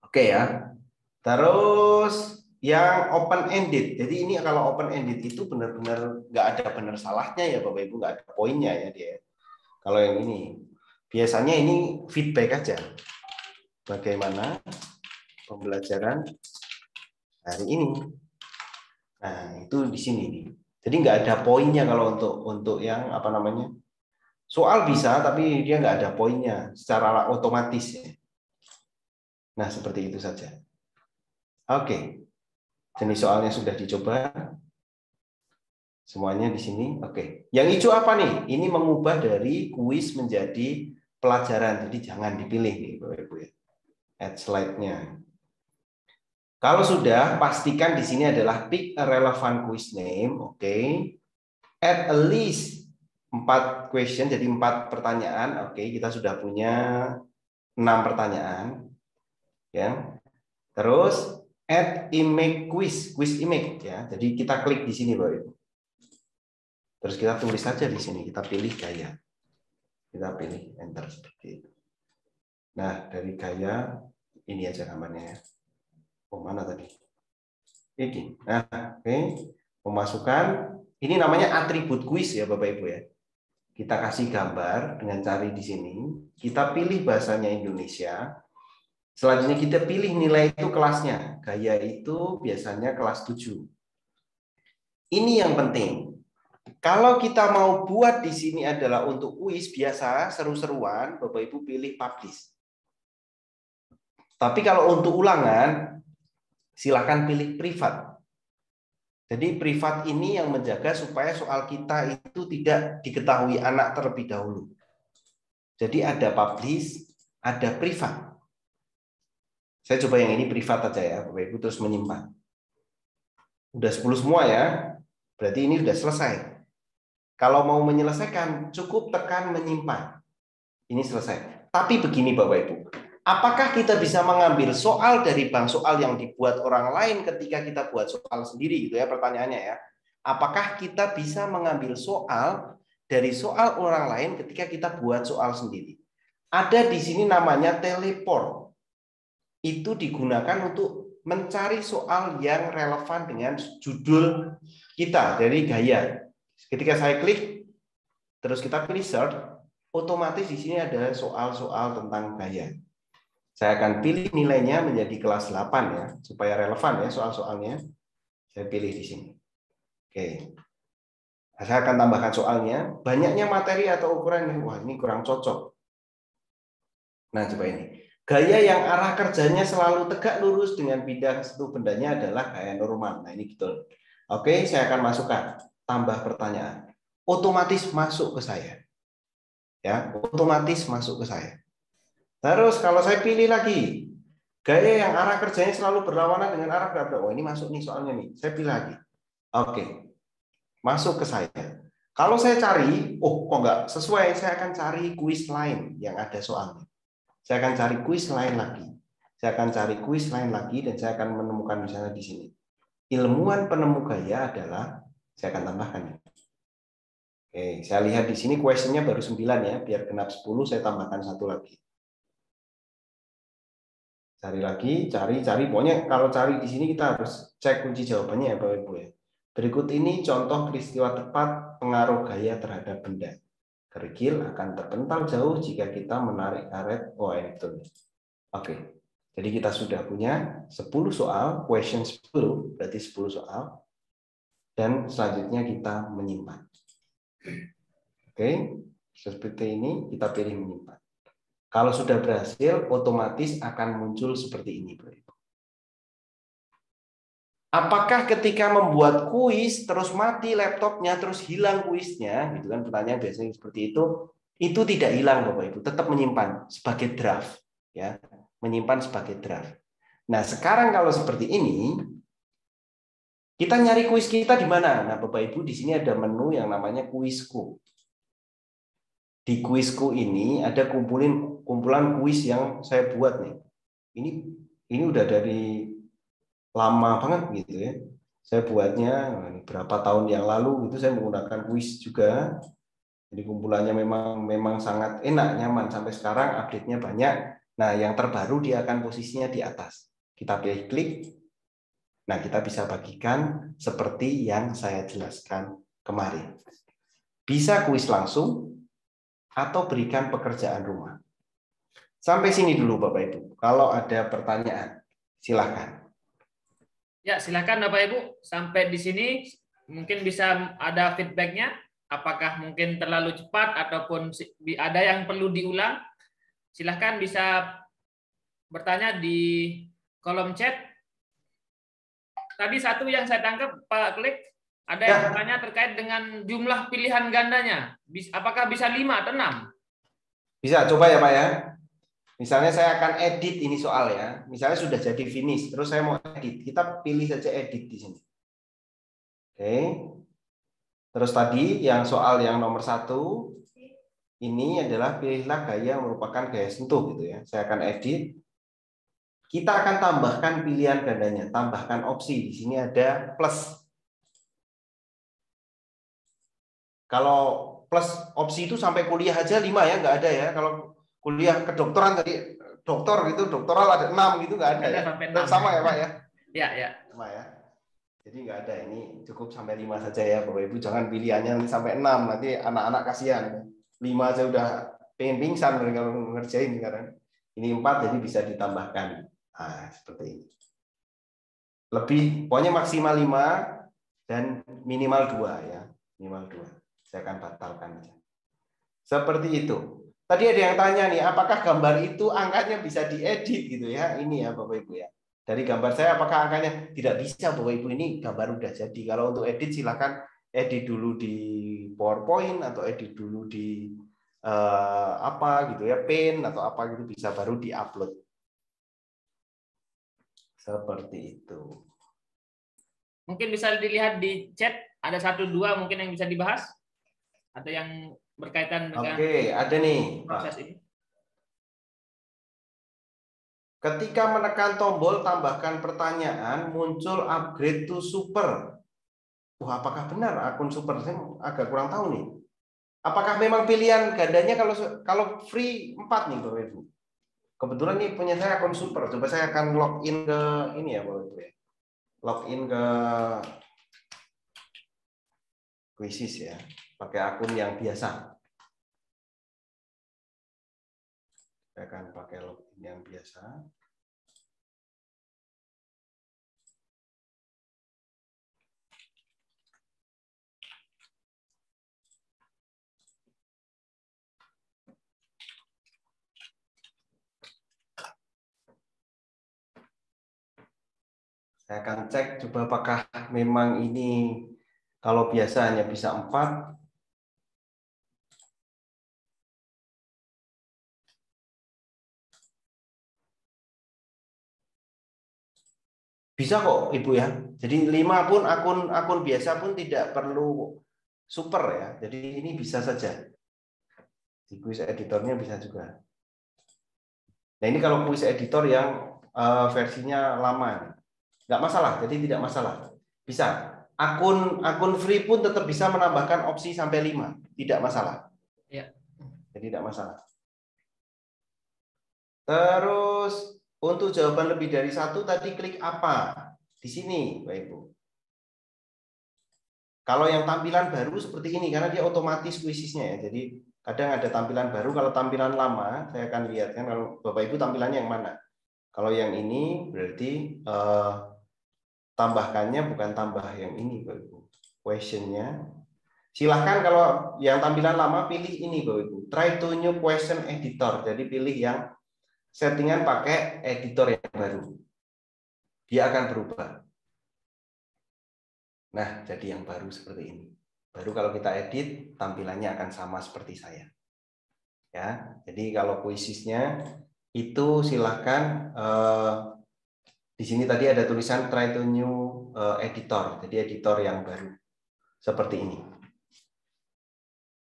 Oke ya. Terus yang open ended. Jadi ini kalau open ended itu benar-benar nggak ada benar salahnya ya Bapak Ibu, nggak ada poinnya ya dia. Kalau yang ini biasanya ini feedback aja. Bagaimana pembelajaran hari ini? Nah, itu di sini nih. Jadi nggak ada poinnya kalau untuk yang apa namanya? Soal bisa tapi dia nggak ada poinnya secara otomatis ya. Nah, seperti itu saja. Oke. Jenis soalnya sudah dicoba. Semuanya di sini. Oke. Yang hijau apa nih? Ini mengubah dari kuis menjadi pelajaran. Jadi jangan dipilih nih, Bapak Ibu ya. Add slide-nya. Kalau sudah, pastikan di sini adalah pick a relevant quiz name. Oke. At least 4 question, jadi 4 pertanyaan. Oke, kita sudah punya 6 pertanyaan. Ya. Terus add image quiz image ya. Jadi kita klik di sini, Bapak Ibu. Terus kita tulis saja di sini, kita pilih gaya. Kita pilih enter seperti itu. Nah, dari gaya ini aja gambarnya ya. Oh, mana tadi? Ini. Nah, oke. Memasukkan ini namanya atribut kuis ya Bapak Ibu ya. Kita kasih gambar dengan cari di sini. Kita pilih bahasanya Indonesia. Selanjutnya kita pilih nilai itu kelasnya. Gaya itu biasanya kelas 7. Ini yang penting. Kalau kita mau buat di sini adalah untuk kuis biasa, seru-seruan, Bapak Ibu pilih publish. Tapi kalau untuk ulangan, silakan pilih privat. Jadi privat ini yang menjaga supaya soal kita itu tidak diketahui anak terlebih dahulu. Jadi ada publish, ada privat. Saya coba yang ini privat aja ya, Bapak Ibu terus menyimpan. Udah 10 semua ya, berarti ini sudah selesai. Kalau mau menyelesaikan, cukup tekan menyimpan. Ini selesai. Tapi begini Bapak Ibu, apakah kita bisa mengambil soal dari bank soal yang dibuat orang lain ketika kita buat soal sendiri gitu ya pertanyaannya ya. Apakah kita bisa mengambil soal dari soal orang lain ketika kita buat soal sendiri? Ada di sini namanya teleport. Itu digunakan untuk mencari soal yang relevan dengan judul kita dari gaya. Ketika saya klik, terus kita pilih search, otomatis di sini ada soal-soal tentang gaya. Saya akan pilih nilainya menjadi kelas 8 ya, supaya relevan ya soal-soalnya. Saya pilih di sini. Oke. Saya akan tambahkan soalnya. Banyaknya materi atau ukuran yang wah ini kurang cocok. Nah, coba ini. Gaya yang arah kerjanya selalu tegak lurus dengan bidang sentuh bendanya adalah gaya normal. Nah, ini betul. Oke, saya akan masukkan tambah pertanyaan. Otomatis masuk ke saya. Ya, otomatis masuk ke saya. Terus kalau saya pilih lagi, gaya yang arah kerjanya selalu berlawanan dengan arah berapa? Oh, ini masuk nih soalnya nih. Saya pilih lagi. Oke. Masuk ke saya. Kalau saya cari, oh kok nggak sesuai, saya akan cari kuis lain yang ada soalnya. Saya akan cari kuis lain lagi. Saya akan cari kuis lain lagi dan saya akan menemukan misalnya di sini. Ilmuwan penemu gaya adalah, saya akan tambahkan. Oke, saya lihat di sini questionnya baru 9 ya, biar genap 10 saya tambahkan 1 lagi. Cari lagi, cari, pokoknya kalau cari di sini kita harus cek kunci jawabannya ya Bapak Ibu ya. Berikut ini contoh peristiwa tepat pengaruh gaya terhadap benda. Kerikil akan terpental jauh jika kita menarik karet. Oh, ini betul. Oke. Jadi kita sudah punya 10 soal, question 10, berarti 10 soal. Dan selanjutnya kita menyimpan. Oke. Seperti ini kita pilih menyimpan. Kalau sudah berhasil, otomatis akan muncul seperti ini. Apakah ketika membuat kuis terus mati laptopnya, terus hilang kuisnya, gitu kan pertanyaan biasanya seperti itu tidak hilang Bapak Ibu, tetap menyimpan sebagai draft, ya, menyimpan sebagai draft. Nah sekarang kalau seperti ini, kita nyari kuis kita di mana? Nah Bapak Ibu di sini ada menu yang namanya kuisku. Di kuisku ini ada kumpulan kuis yang saya buat nih. Ini udah dari lama banget gitu ya. Saya buatnya berapa tahun yang lalu itu saya menggunakan kuis juga. Jadi kumpulannya memang sangat enak, nyaman sampai sekarang update-nya banyak. Nah, yang terbaru dia akan posisinya di atas. Kita pilih klik. Nah, kita bisa bagikan seperti yang saya jelaskan kemarin. Bisa kuis langsung atau berikan pekerjaan rumah. Sampai sini dulu Bapak Ibu. Kalau ada pertanyaan, silakan. Ya, silakan Bapak Ibu. Sampai di sini mungkin bisa ada feedbacknya. Apakah mungkin terlalu cepat ataupun ada yang perlu diulang? Silakan bisa bertanya di kolom chat. tadi satu yang saya tangkap Pak Klik, ada yang bertanya terkait dengan jumlah pilihan gandanya. Apakah bisa 5 atau 6? Bisa, coba ya Pak ya. Misalnya saya akan edit ini soal ya. Misalnya sudah jadi finish, terus saya mau edit. Kita pilih saja edit di sini. Oke. Terus tadi yang soal yang nomor 1 ini adalah pilihlah gaya yang merupakan gaya sentuh gitu ya. Saya akan edit. Kita akan tambahkan pilihan gandanya, tambahkan opsi. Di sini ada plus. Kalau plus opsi itu sampai kuliah aja 5 ya, nggak ada ya. Kalau kuliah kedokteran tadi doktor gitu, doktoral ada 6 gitu nggak ada ya. Sama ya Pak ya? Ya, ya. Sama ya. Jadi nggak ada, ini cukup sampai 5 saja ya Bapak Ibu, jangan pilihannya nanti sampai 6, nanti anak-anak kasihan. 5 aja udah pengen pingsan kalau ngerjain sekarang. Ini 4 jadi bisa ditambahkan. Nah, seperti ini. Lebih, pokoknya maksimal 5 dan minimal 2 ya. Minimal 2. Saya akan batalkan aja. Seperti itu. Tadi ada yang tanya nih, apakah gambar itu angkanya bisa diedit gitu ya? Ini ya Bapak Ibu ya. Dari gambar saya apakah angkanya tidak bisa Bapak Ibu, ini gambar udah jadi. Kalau untuk edit silakan edit dulu di PowerPoint atau edit dulu di apa gitu ya, Paint atau apa gitu, bisa baru diupload. Seperti itu. Mungkin bisa dilihat di chat, ada 1-2 mungkin yang bisa dibahas atau yang berkaitan dengan ada nih proses ini. Ketika menekan tombol tambahkan pertanyaan, muncul upgrade to super. Wah, apakah benar akun super? Saya agak kurang tahu nih. Apakah memang pilihan gandanya kalau free 4 nih Bapak Ibu? Kebetulan nih punya saya akun super. Coba saya akan login ke ini ya Bapak Ibu ya. Login ke Quizzes ya. Pakai akun yang biasa. Saya akan pakai login yang biasa. Saya akan cek coba apakah memang ini kalau biasa hanya bisa 4. Bisa kok Ibu ya. Jadi 5 pun akun biasa pun tidak perlu super ya. Jadi ini bisa saja. Di quiz editornya bisa juga. Nah ini kalau quiz editor yang versinya lama. Nggak masalah, jadi tidak masalah. Bisa. Akun free pun tetap bisa menambahkan opsi sampai 5. Tidak masalah. Ya. Jadi tidak masalah. Terus untuk jawaban lebih dari 1 tadi klik apa? Di sini, Bapak Ibu. Kalau yang tampilan baru seperti ini, karena dia otomatis quizesnya ya. Jadi kadang ada tampilan baru, kalau tampilan lama, saya akan lihatkan kalau Bapak Ibu tampilannya yang mana. Kalau yang ini berarti tambahkannya bukan tambah yang ini, Bapak Ibu. Questionnya. Silahkan kalau yang tampilan lama pilih ini, Bapak Ibu. Try to new question editor. Jadi pilih yang settingan pakai editor yang baru. Dia akan berubah. Nah, jadi yang baru seperti ini. Baru kalau kita edit, tampilannya akan sama seperti saya. Ya, jadi kalau quizesnya itu silahkan di sini tadi ada tulisan try to new editor, jadi editor yang baru seperti ini.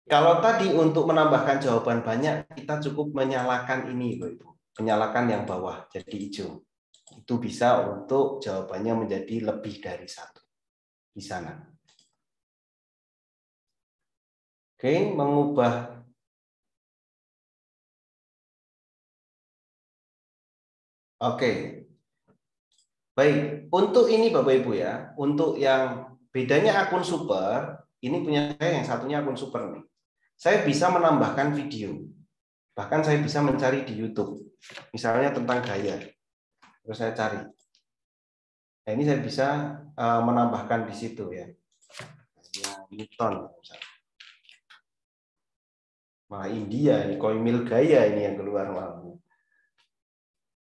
Kalau tadi untuk menambahkan jawaban banyak, kita cukup menyalakan ini, Ibu. Menyalakan yang bawah jadi hijau. Itu bisa untuk jawabannya menjadi lebih dari 1 di sana. Oke, mengubah Oke. Baik, untuk ini Bapak Ibu ya, untuk yang bedanya akun super, ini punya saya yang satunya akun super nih. Saya bisa menambahkan video. Bahkan saya bisa mencari di YouTube. Misalnya tentang gaya. Terus saya cari. Nah, ini saya bisa menambahkan di situ ya. Newton. Malah India, ini Koimil gaya ini yang keluar malah.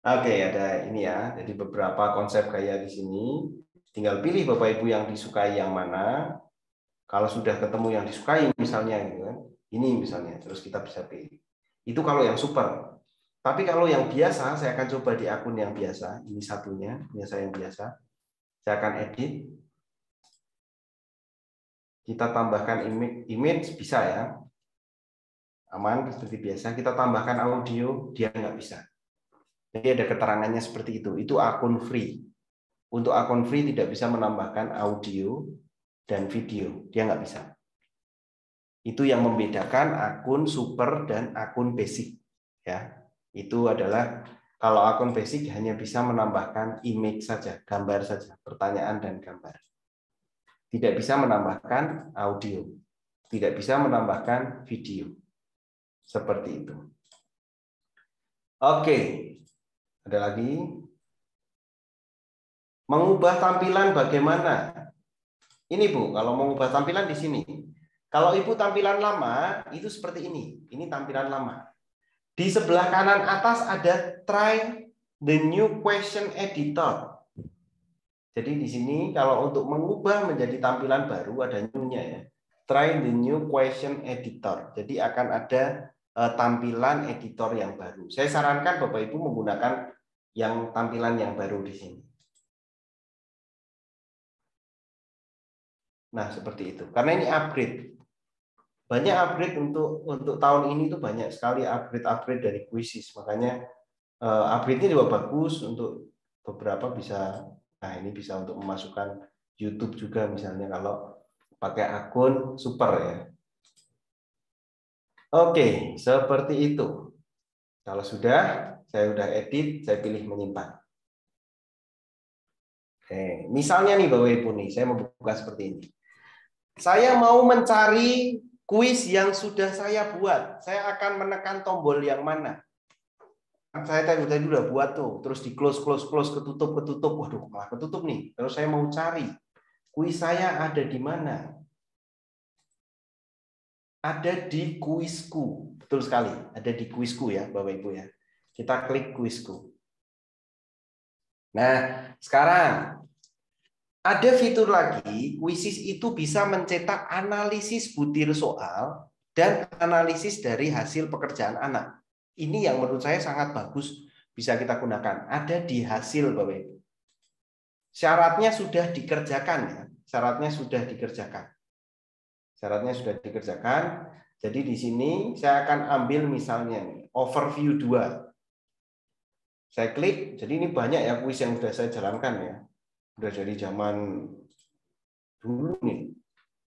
Oke, ada ini ya. Jadi beberapa konsep gaya di sini. Tinggal pilih Bapak Ibu yang disukai yang mana. Kalau sudah ketemu yang disukai misalnya gitu kan. Ini misalnya, terus kita bisa pilih. Itu kalau yang super. Tapi kalau yang biasa, saya akan coba di akun yang biasa. Ini satunya, biasa yang biasa. Saya akan edit. Kita tambahkan image bisa ya. Aman seperti biasa. Kita tambahkan audio, dia nggak bisa. Jadi ada keterangannya seperti itu. Itu akun free. Untuk akun free tidak bisa menambahkan audio dan video. Dia nggak bisa. Itu yang membedakan akun super dan akun basic. Ya, itu adalah kalau akun basic hanya bisa menambahkan image saja, gambar saja, pertanyaan dan gambar. Tidak bisa menambahkan audio, tidak bisa menambahkan video. Seperti itu. Oke, ada lagi. Mengubah tampilan bagaimana? Ini Bu, kalau mengubah tampilan di sini. Kalau Ibu tampilan lama, itu seperti ini. Ini tampilan lama. Di sebelah kanan atas ada try the new question editor. Jadi di sini kalau untuk mengubah menjadi tampilan baru ada new-nya ya. Try the new question editor. Jadi akan ada tampilan editor yang baru. Saya sarankan Bapak Ibu menggunakan yang tampilan yang baru di sini. Nah, seperti itu. Karena ini upgrade. Banyak upgrade untuk tahun ini tuh banyak sekali upgrade dari Quizzes. Makanya upgrade-nya juga bagus untuk beberapa bisa. Nah, ini bisa untuk memasukkan YouTube juga misalnya kalau pakai akun super ya. Oke, seperti itu. Kalau sudah, saya udah edit, saya pilih menyimpan. Oke, misalnya nih Bapak Ibu nih, saya membuka seperti ini. Saya mau mencari kuis yang sudah saya buat. Saya akan menekan tombol yang mana? Saya tadi udah buat tuh, terus di close, ketutup. Waduh, malah ketutup nih. Terus saya mau cari kuis saya ada di mana? Ada di kuisku. Betul sekali, ada di kuisku ya, Bapak Ibu ya. Kita klik kuisku. Nah, sekarang ada fitur lagi, Quizzes itu bisa mencetak analisis butir soal dan analisis dari hasil pekerjaan anak. Ini yang menurut saya sangat bagus bisa kita gunakan. Ada di hasil, Bapak Ibu. Syaratnya sudah dikerjakan ya. Syaratnya sudah dikerjakan. Syaratnya sudah dikerjakan. Jadi di sini saya akan ambil misalnya nih, overview 2. Saya klik. Jadi ini banyak ya kuis yang sudah saya jalankan ya. Udah dari zaman dulu nih,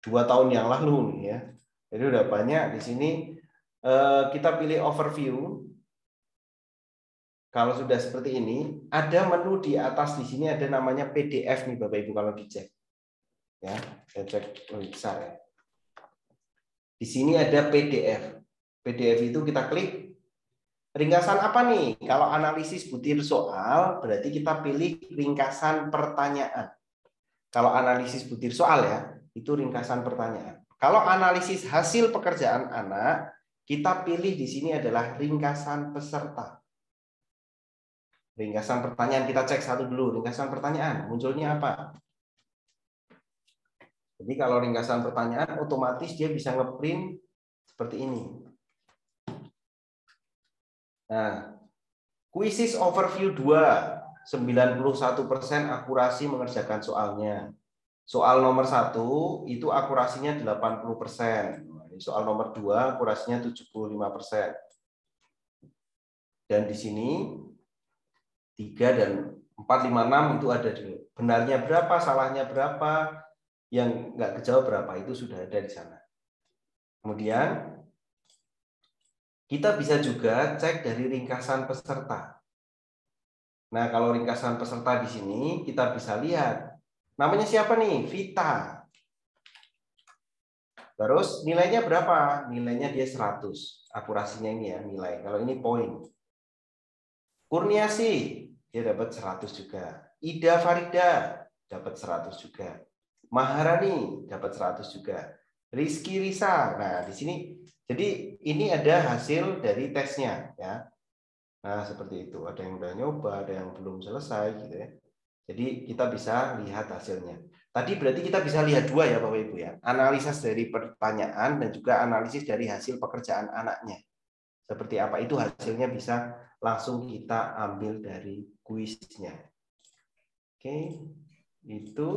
2 tahun yang lalu nih ya. Jadi udah banyak di sini. Kita pilih overview. Kalau sudah seperti ini, ada menu di atas di sini ada namanya PDF nih Bapak Ibu kalau dicek. Ya, saya cek lebih besar ya. Di sini ada PDF. PDF itu kita klik. Ringkasan apa nih? Kalau analisis butir soal, berarti kita pilih ringkasan pertanyaan. Kalau analisis butir soal ya, itu ringkasan pertanyaan. Kalau analisis hasil pekerjaan anak, kita pilih di sini adalah ringkasan peserta. Ringkasan pertanyaan kita cek satu dulu. Ringkasan pertanyaan munculnya apa? Jadi kalau ringkasan pertanyaan otomatis dia bisa ngeprint seperti ini. Nah, Quizzes overview 2, 91% akurasi mengerjakan soalnya. Soal nomor 1 itu akurasinya 80%. Soal nomor 2 akurasinya 75%. Dan di sini 3 dan 4, 5, 6 itu ada dulu. Benarnya berapa, salahnya berapa, yang nggak kejawab berapa, itu sudah ada di sana. Kemudian kita bisa juga cek dari ringkasan peserta. Nah, kalau ringkasan peserta di sini kita bisa lihat namanya siapa nih? Vita. Terus nilainya berapa? Nilainya dia 100. Akurasinya ini ya nilai. Kalau ini poin. Kurniasi dia dapat 100 juga. Ida Farida dapat 100 juga. Maharani dapat 100 juga. Rizky Risa. Nah, di sini jadi ini ada hasil dari tesnya ya. Nah, seperti itu. Ada yang udah nyoba, ada yang belum selesai gitu ya. Jadi kita bisa lihat hasilnya. Tadi berarti kita bisa lihat dua ya Bapak Ibu ya. Analisis dari pertanyaan dan juga analisis dari hasil pekerjaan anaknya. Seperti apa itu hasilnya bisa langsung kita ambil dari kuisnya. Oke, itu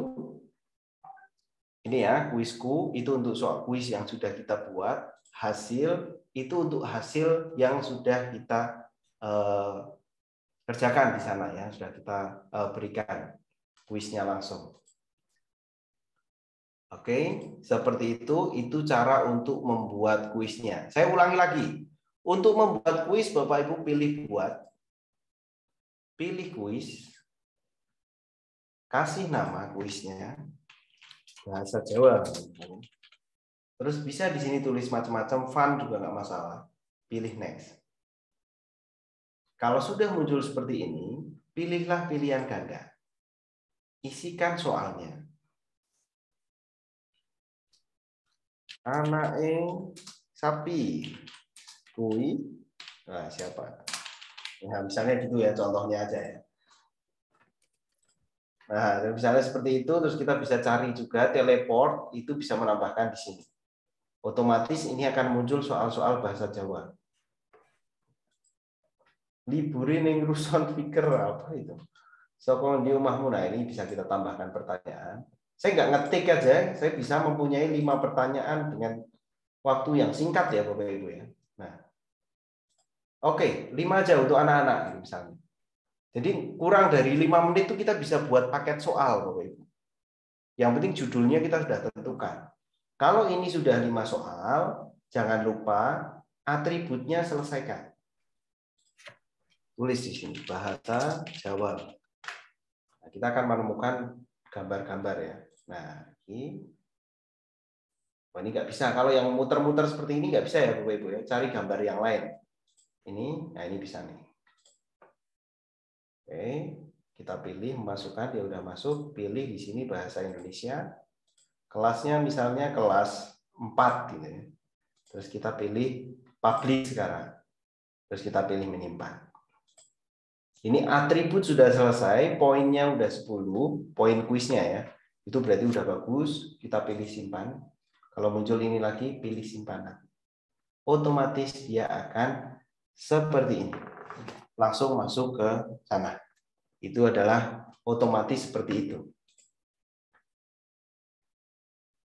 ini ya kuisku, itu untuk soal kuis yang sudah kita buat. Hasil itu untuk hasil yang sudah kita kerjakan di sana ya, sudah kita berikan kuisnya langsung. Oke, seperti itu cara untuk membuat kuisnya. Saya ulangi lagi. Untuk membuat kuis, Bapak Ibu pilih kuis, kasih nama kuisnya, bahasa Jawa. Terus bisa di sini tulis macam-macam, fun juga nggak masalah. Pilih next. Kalau sudah muncul seperti ini, pilihlah pilihan ganda. Isikan soalnya. Anake sapi kui, nah siapa? Nah, misalnya gitu ya, contohnya aja ya. Nah, misalnya seperti itu, terus kita bisa cari juga teleport, itu bisa menambahkan di sini. Otomatis ini akan muncul soal-soal bahasa Jawa. Liburin ning ruson pikir apa itu? Soko di rumahmu, nah ini bisa kita tambahkan pertanyaan. Saya nggak ngetik aja, saya bisa mempunyai 5 pertanyaan dengan waktu yang singkat ya Bapak Ibu ya. Nah, oke, 5 aja untuk anak-anak misalnya. Jadi kurang dari 5 menit itu kita bisa buat paket soal Bapak Ibu. Yang penting judulnya kita sudah tentukan. Kalau ini sudah 5 soal, jangan lupa atributnya selesaikan. Tulis di sini bahasa Jawa. Nah, kita akan menemukan gambar-gambar ya. Nah, ini nggak bisa. Kalau yang muter-muter seperti ini nggak bisa ya Bapak Ibu ya. Cari gambar yang lain. Nah ini bisa nih. Oke, kita pilih memasukkan, dia udah masuk. Pilih di sini bahasa Indonesia. Kelasnya misalnya kelas 4 gitu ya. Terus kita pilih publish sekarang. Terus kita pilih menyimpan. Ini atribut sudah selesai, poinnya udah 10, poin kuisnya ya. Itu berarti udah bagus, kita pilih simpan. Kalau muncul ini lagi, pilih simpanan. Otomatis dia akan seperti ini. Langsung masuk ke sana. Itu adalah otomatis seperti itu.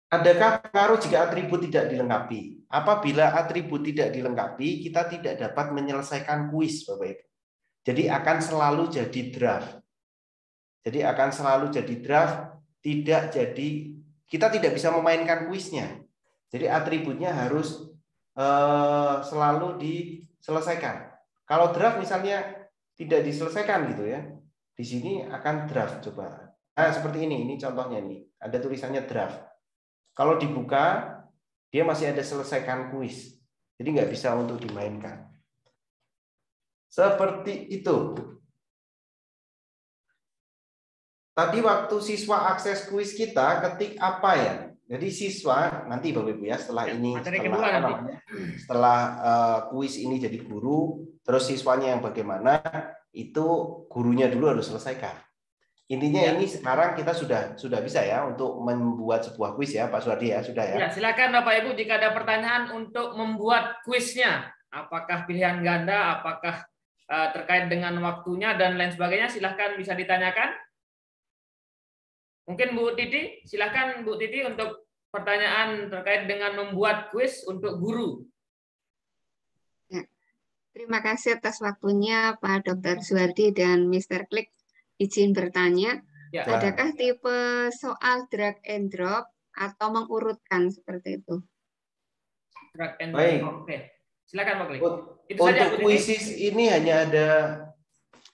Adakah pengaruh jika atribut tidak dilengkapi? Apabila atribut tidak dilengkapi, kita tidak dapat menyelesaikan kuis, Bapak Ibu. Jadi akan selalu jadi draft. Jadi akan selalu jadi draft, tidak jadi, kita tidak bisa memainkan kuisnya. Jadi atributnya harus selalu diselesaikan. Kalau draft misalnya tidak diselesaikan gitu ya, di sini akan draft coba. Nah seperti ini contohnya nih, ada tulisannya draft. Kalau dibuka, dia masih ada selesaikan kuis, jadi nggak bisa untuk dimainkan. Seperti itu. Tadi waktu siswa akses kuis kita, ketik apa ya? Jadi siswa nanti Bapak Ibu ya setelah ini, setelah kuis ini jadi guru, terus siswanya yang bagaimana, itu gurunya dulu harus selesaikan. Intinya ya. Ini sekarang kita sudah bisa ya untuk membuat sebuah kuis ya Pak Suwardi ya, sudah ya. Ya, silakan Bapak Ibu jika ada pertanyaan untuk membuat kuisnya, apakah pilihan ganda, apakah terkait dengan waktunya dan lain sebagainya, silahkan bisa ditanyakan. Mungkin Bu Titi, silakan Bu Titi untuk pertanyaan terkait dengan membuat kuis untuk guru. Ya. Terima kasih atas waktunya Pak Dr. Suwardi dan Mr. Klik. Izin bertanya, ya. Adakah tipe soal drag and drop atau mengurutkan seperti itu? Drag and drop. Baik. Oke. Silakan Pak Klik. Untuk kuisis ini hanya ada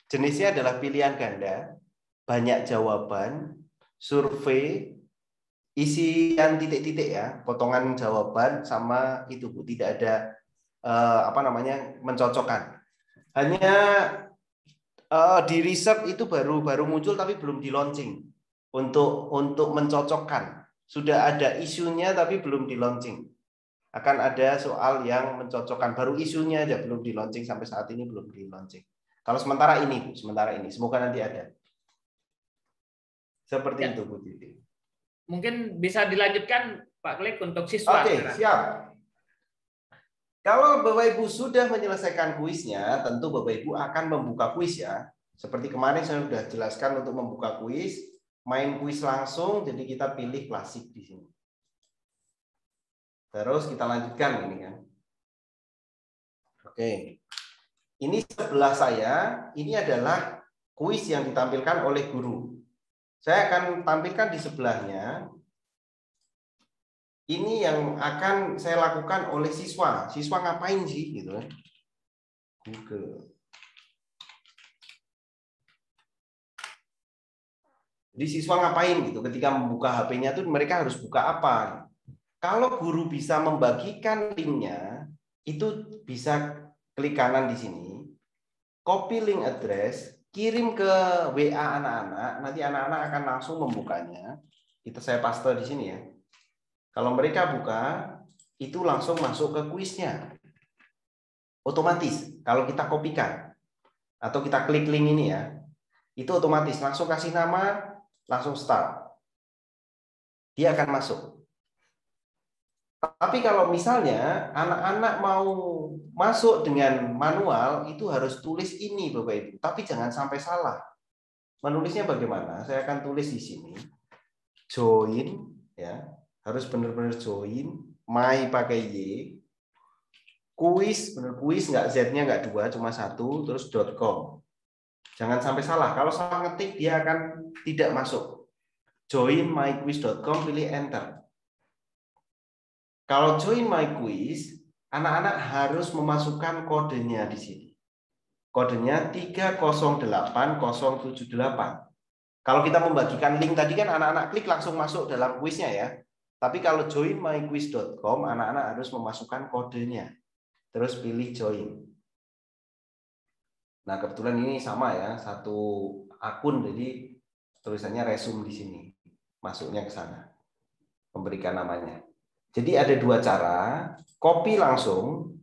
jenisnya adalah pilihan ganda, banyak jawaban, survei, isian titik-titik ya, potongan jawaban sama itu Bu, tidak ada mencocokkan. Hanya di riset itu baru muncul tapi belum di launching untuk mencocokkan. Sudah ada isunya tapi belum di launching. Akan ada soal yang mencocokkan, baru isunya aja belum di launching, sampai saat ini belum di launching. Kalau sementara ini semoga nanti ada. Seperti itu, Bu Titi. Mungkin bisa dilanjutkan Pak Klik untuk siswa. Oke, siap. Kalau Bapak Ibu sudah menyelesaikan kuisnya, tentu Bapak Ibu akan membuka kuis ya. Seperti kemarin saya sudah jelaskan untuk membuka kuis, main kuis langsung, jadi kita pilih klasik di sini. Terus kita lanjutkan ini kan. Oke. Ini sebelah saya, ini adalah kuis yang ditampilkan oleh guru. Saya akan tampilkan di sebelahnya. Ini yang akan saya lakukan oleh siswa. Siswa ngapain sih gitu kan? Google. Jadi siswa ngapain gitu ketika membuka HP-nya tuh mereka harus buka apa? Kalau guru bisa membagikan linknya, itu bisa klik kanan di sini, copy link address, kirim ke WA anak-anak, nanti anak-anak akan langsung membukanya. Itu saya paste di sini ya. Kalau mereka buka, itu langsung masuk ke kuisnya. Otomatis, kalau kita kopikan, atau kita klik link ini ya, itu otomatis langsung kasih nama, langsung start. Dia akan masuk. Tapi kalau misalnya anak-anak mau masuk dengan manual, itu harus tulis ini Bapak Ibu. Tapi jangan sampai salah. Menulisnya bagaimana? Saya akan tulis di sini. Join, ya, harus benar-benar join. My pakai Y. Kuis, benar kuis nggak Z-nya nggak 2, cuma 1, terus .com. Jangan sampai salah. Kalau salah ngetik dia akan tidak masuk. Join myquiz.com, pilih enter. Kalau join my quiz, anak-anak harus memasukkan kodenya di sini. Kodenya 308078. Kalau kita membagikan link tadi kan anak-anak klik langsung masuk dalam kuisnya ya. Tapi kalau join myquiz.com, anak-anak harus memasukkan kodenya. Terus pilih join. Nah, kebetulan ini sama ya, satu akun, jadi tulisannya resume di sini. Masuknya ke sana. Memberikan namanya. Jadi ada dua cara, copy langsung,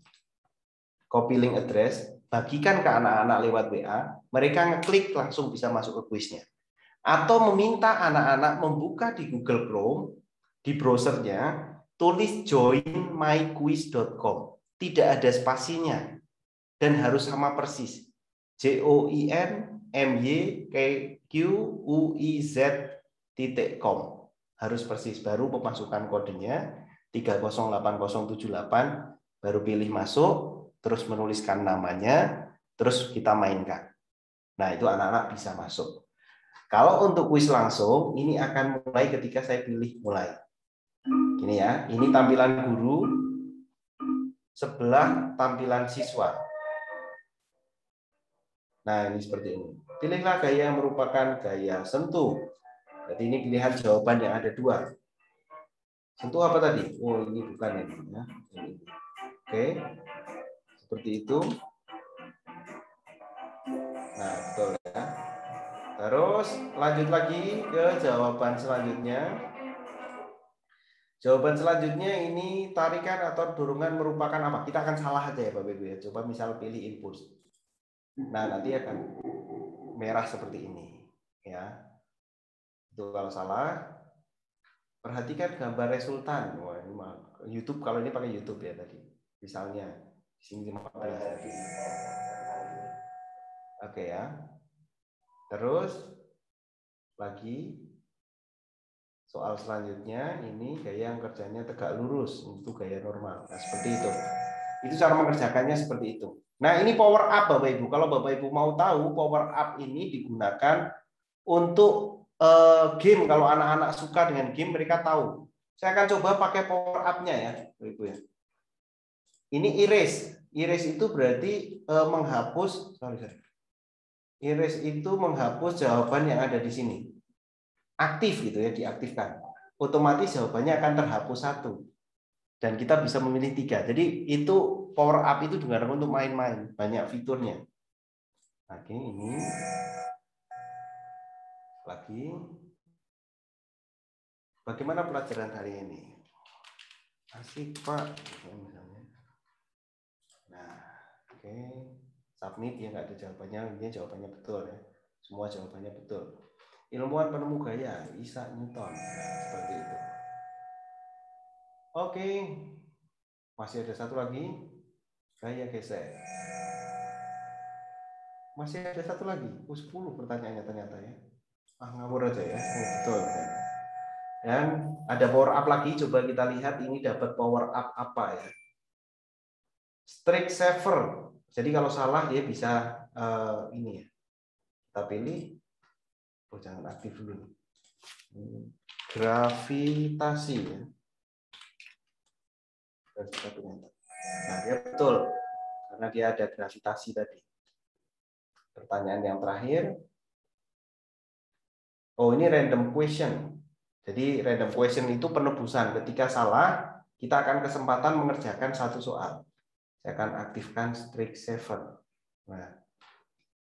copy link address, bagikan ke anak-anak lewat WA, mereka ngeklik langsung bisa masuk ke kuisnya. Atau meminta anak-anak membuka di Google Chrome, di browsernya, tulis join myquiz.com. Tidak ada spasinya. Dan harus sama persis. joinmyquiz.com. Harus persis, baru memasukkan kodenya 308078, baru pilih masuk, terus menuliskan namanya, terus kita mainkan. Nah, itu anak-anak bisa masuk. Kalau untuk kuis langsung, ini akan mulai ketika saya pilih mulai. Gini ya, ini tampilan guru, sebelah tampilan siswa. Nah, ini seperti ini. Pilihlah gaya yang merupakan gaya sentuh. Jadi ini pilihan jawaban yang ada 2. Sentuh apa tadi? Oh, ini bukan ini ya. Ini. Oke. Seperti itu. Nah, betul ya. Terus lanjut lagi ke jawaban selanjutnya. Jawaban selanjutnya ini tarikan atau dorongan merupakan apa? Kita akan salah aja ya Bapak Ibu ya. Coba misal pilih input. Nah, nanti akan merah seperti ini ya. Itu kalau salah. Perhatikan gambar resultan. Wah, ini YouTube, kalau ini pakai YouTube ya tadi. Misalnya di sini 15 tadi. Oke ya. Terus lagi soal selanjutnya ini gaya yang kerjanya tegak lurus, untuk gaya normal. Nah, seperti itu. Itu cara mengerjakannya seperti itu. Nah, ini power up Bapak Ibu. Kalau Bapak Ibu mau tahu, power up ini digunakan untuk game. Kalau anak-anak suka dengan game, mereka tahu. Saya akan coba pakai power up-nya ya, Bapak Ibu ya. Ini erase. Erase itu berarti menghapus. Erase itu menghapus jawaban yang ada di sini. Aktif gitu ya, diaktifkan. Otomatis jawabannya akan terhapus 1. Dan kita bisa memilih 3. Jadi itu power up itu digunakan untuk main-main. Banyak fiturnya. Oke, ini. Lagi. Bagaimana pelajaran hari ini? Asik Pak. Nah, oke. Submit ya, nggak ada jawabannya. Ini jawabannya betul ya. Semua jawabannya betul. ilmuwan penemu gaya, Isaac Newton. Nah, seperti itu. Oke, masih ada satu lagi, gaya gesek. Masih ada satu lagi, 10 pertanyaannya ternyata ya. Ngawur aja ya, betul. Dan ada power up lagi, coba kita lihat ini dapat power up apa ya. Strict saver. Jadi kalau salah dia bisa ini ya. Kita pilih, jangan aktif dulu. Gravitasi ya. Nah, dia betul karena dia ada gravitasi tadi. Pertanyaan yang terakhir. Oh, ini random question. Jadi random question itu penebusan. Ketika salah, kita akan kesempatan mengerjakan satu soal. Saya akan aktifkan strict saver. Nah,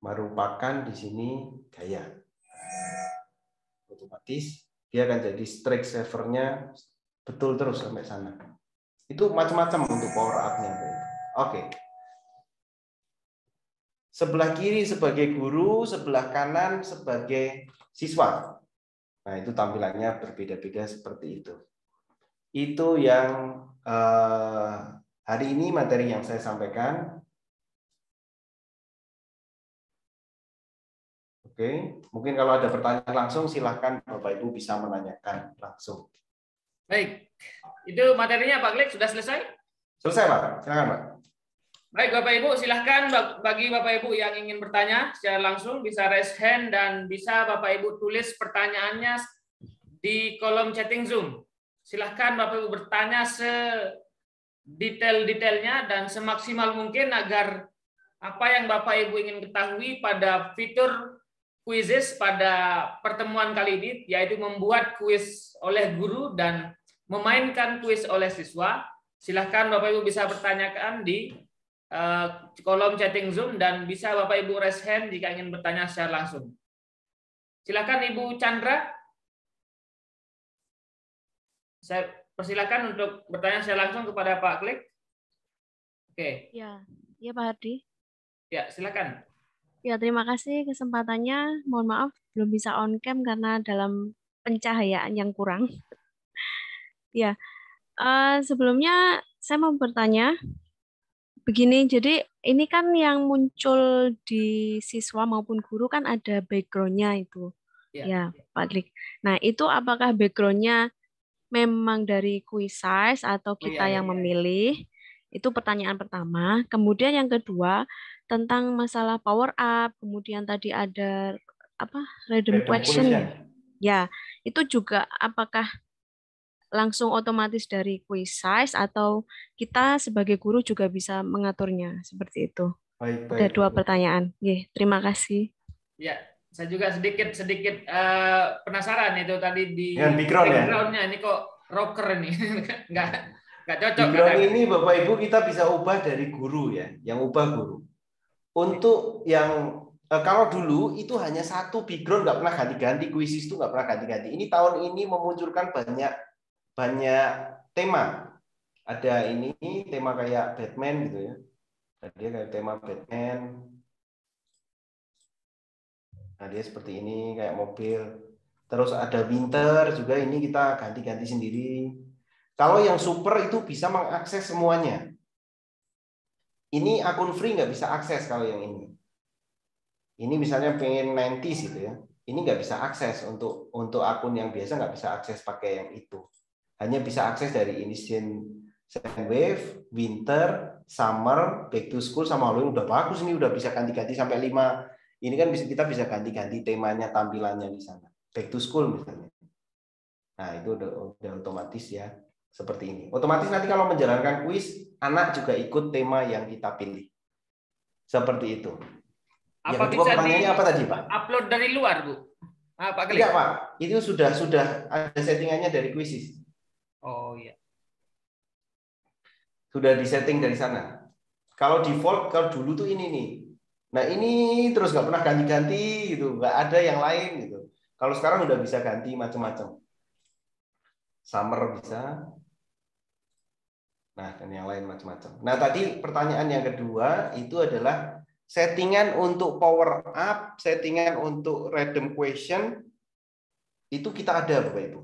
merupakan di sini gaya. Otomatis dia akan jadi strict savernya betul terus sampai sana. Itu macam-macam untuk power up-nya. Oke. Sebelah kiri sebagai guru, sebelah kanan sebagai siswa. Nah, itu tampilannya berbeda-beda seperti itu. Itu yang hari ini materi yang saya sampaikan. Oke, mungkin kalau ada pertanyaan langsung silahkan Bapak Ibu bisa menanyakan langsung. Baik, itu materinya Pak Klik sudah selesai? Selesai Pak, silakan Pak. Baik Bapak Ibu, silahkan bagi Bapak Ibu yang ingin bertanya secara langsung bisa raise hand dan bisa Bapak Ibu tulis pertanyaannya di kolom chatting Zoom. Silahkan Bapak Ibu bertanya sedetail-detailnya dan semaksimal mungkin agar apa yang Bapak Ibu ingin ketahui pada fitur quizzes pada pertemuan kali ini, yaitu membuat kuis oleh guru dan memainkan kuis oleh siswa. Silahkan Bapak Ibu bisa bertanyakan di kolom chatting Zoom dan bisa Bapak Ibu raise hand jika ingin bertanya secara langsung. Silahkan Ibu Chandra. Saya persilakan untuk bertanya secara langsung kepada Pak Klik. Oke. Ya, ya Pak Hardi. Ya, silakan. Ya, terima kasih kesempatannya. Mohon maaf belum bisa on cam karena dalam pencahayaan yang kurang. Ya, sebelumnya saya mau bertanya begini. Jadi ini kan yang muncul di siswa maupun guru kan ada background-nya itu. Ya, Pak Klik. Nah, itu apakah background-nya memang dari Quizizz atau kita yang memilih? Itu pertanyaan pertama. Kemudian yang kedua tentang masalah power up. Kemudian tadi ada apa? Random question. Ya, itu juga apakah langsung otomatis dari Quizizz atau kita sebagai guru juga bisa mengaturnya seperti itu? Baik. Ada dua pertanyaan. Terima kasih. Ya. Saya juga sedikit penasaran itu tadi di background-nya ini kok rocker ini nggak cocok. Background ini Bapak Ibu kita bisa ubah dari guru ya, yang ubah guru. Untuk yang kalau dulu itu hanya satu background nggak pernah ganti-ganti, Quizizz itu nggak pernah ganti-ganti. Ini tahun ini memunculkan banyak tema. Ada ini tema kayak Batman gitu ya. Dia kayak tema Batman. Nah, dia seperti ini kayak mobil. Terus ada winter juga, ini kita ganti-ganti sendiri. Kalau yang super itu bisa mengakses semuanya. Ini akun free nggak bisa akses kalau yang ini. Ini misalnya pengen 90s gitu ya. Ini nggak bisa akses untuk akun yang biasa, nggak bisa akses pakai yang itu. Hanya bisa akses dari Indonesian Wave, Winter, Summer, Back to School sama Halloween. Udah bagus nih, udah bisa ganti-ganti sampai 5. Ini kan kita bisa ganti-ganti temanya, tampilannya di sana. Back to school misalnya. Nah, itu udah otomatis ya. Seperti ini. Otomatis nanti kalau menjalankan kuis, anak juga ikut tema yang kita pilih. Seperti itu. Apa yang kedua pertanyaannya apa tadi, Pak? Upload dari luar, Bu? Pak Klik? Tidak, Pak. Itu sudah ada settingannya dari Quizizz. Oh, iya. Sudah disetting dari sana. Kalau default, kalau dulu tuh ini nih. Nah, ini terus nggak pernah ganti-ganti gitu, nggak ada yang lain gitu. Kalau sekarang udah bisa ganti macam-macam. Summer bisa. Nah, dan yang lain macam-macam. Nah, tadi pertanyaan yang kedua itu adalah settingan untuk power up, settingan untuk random question, itu kita ada Bapak Ibu.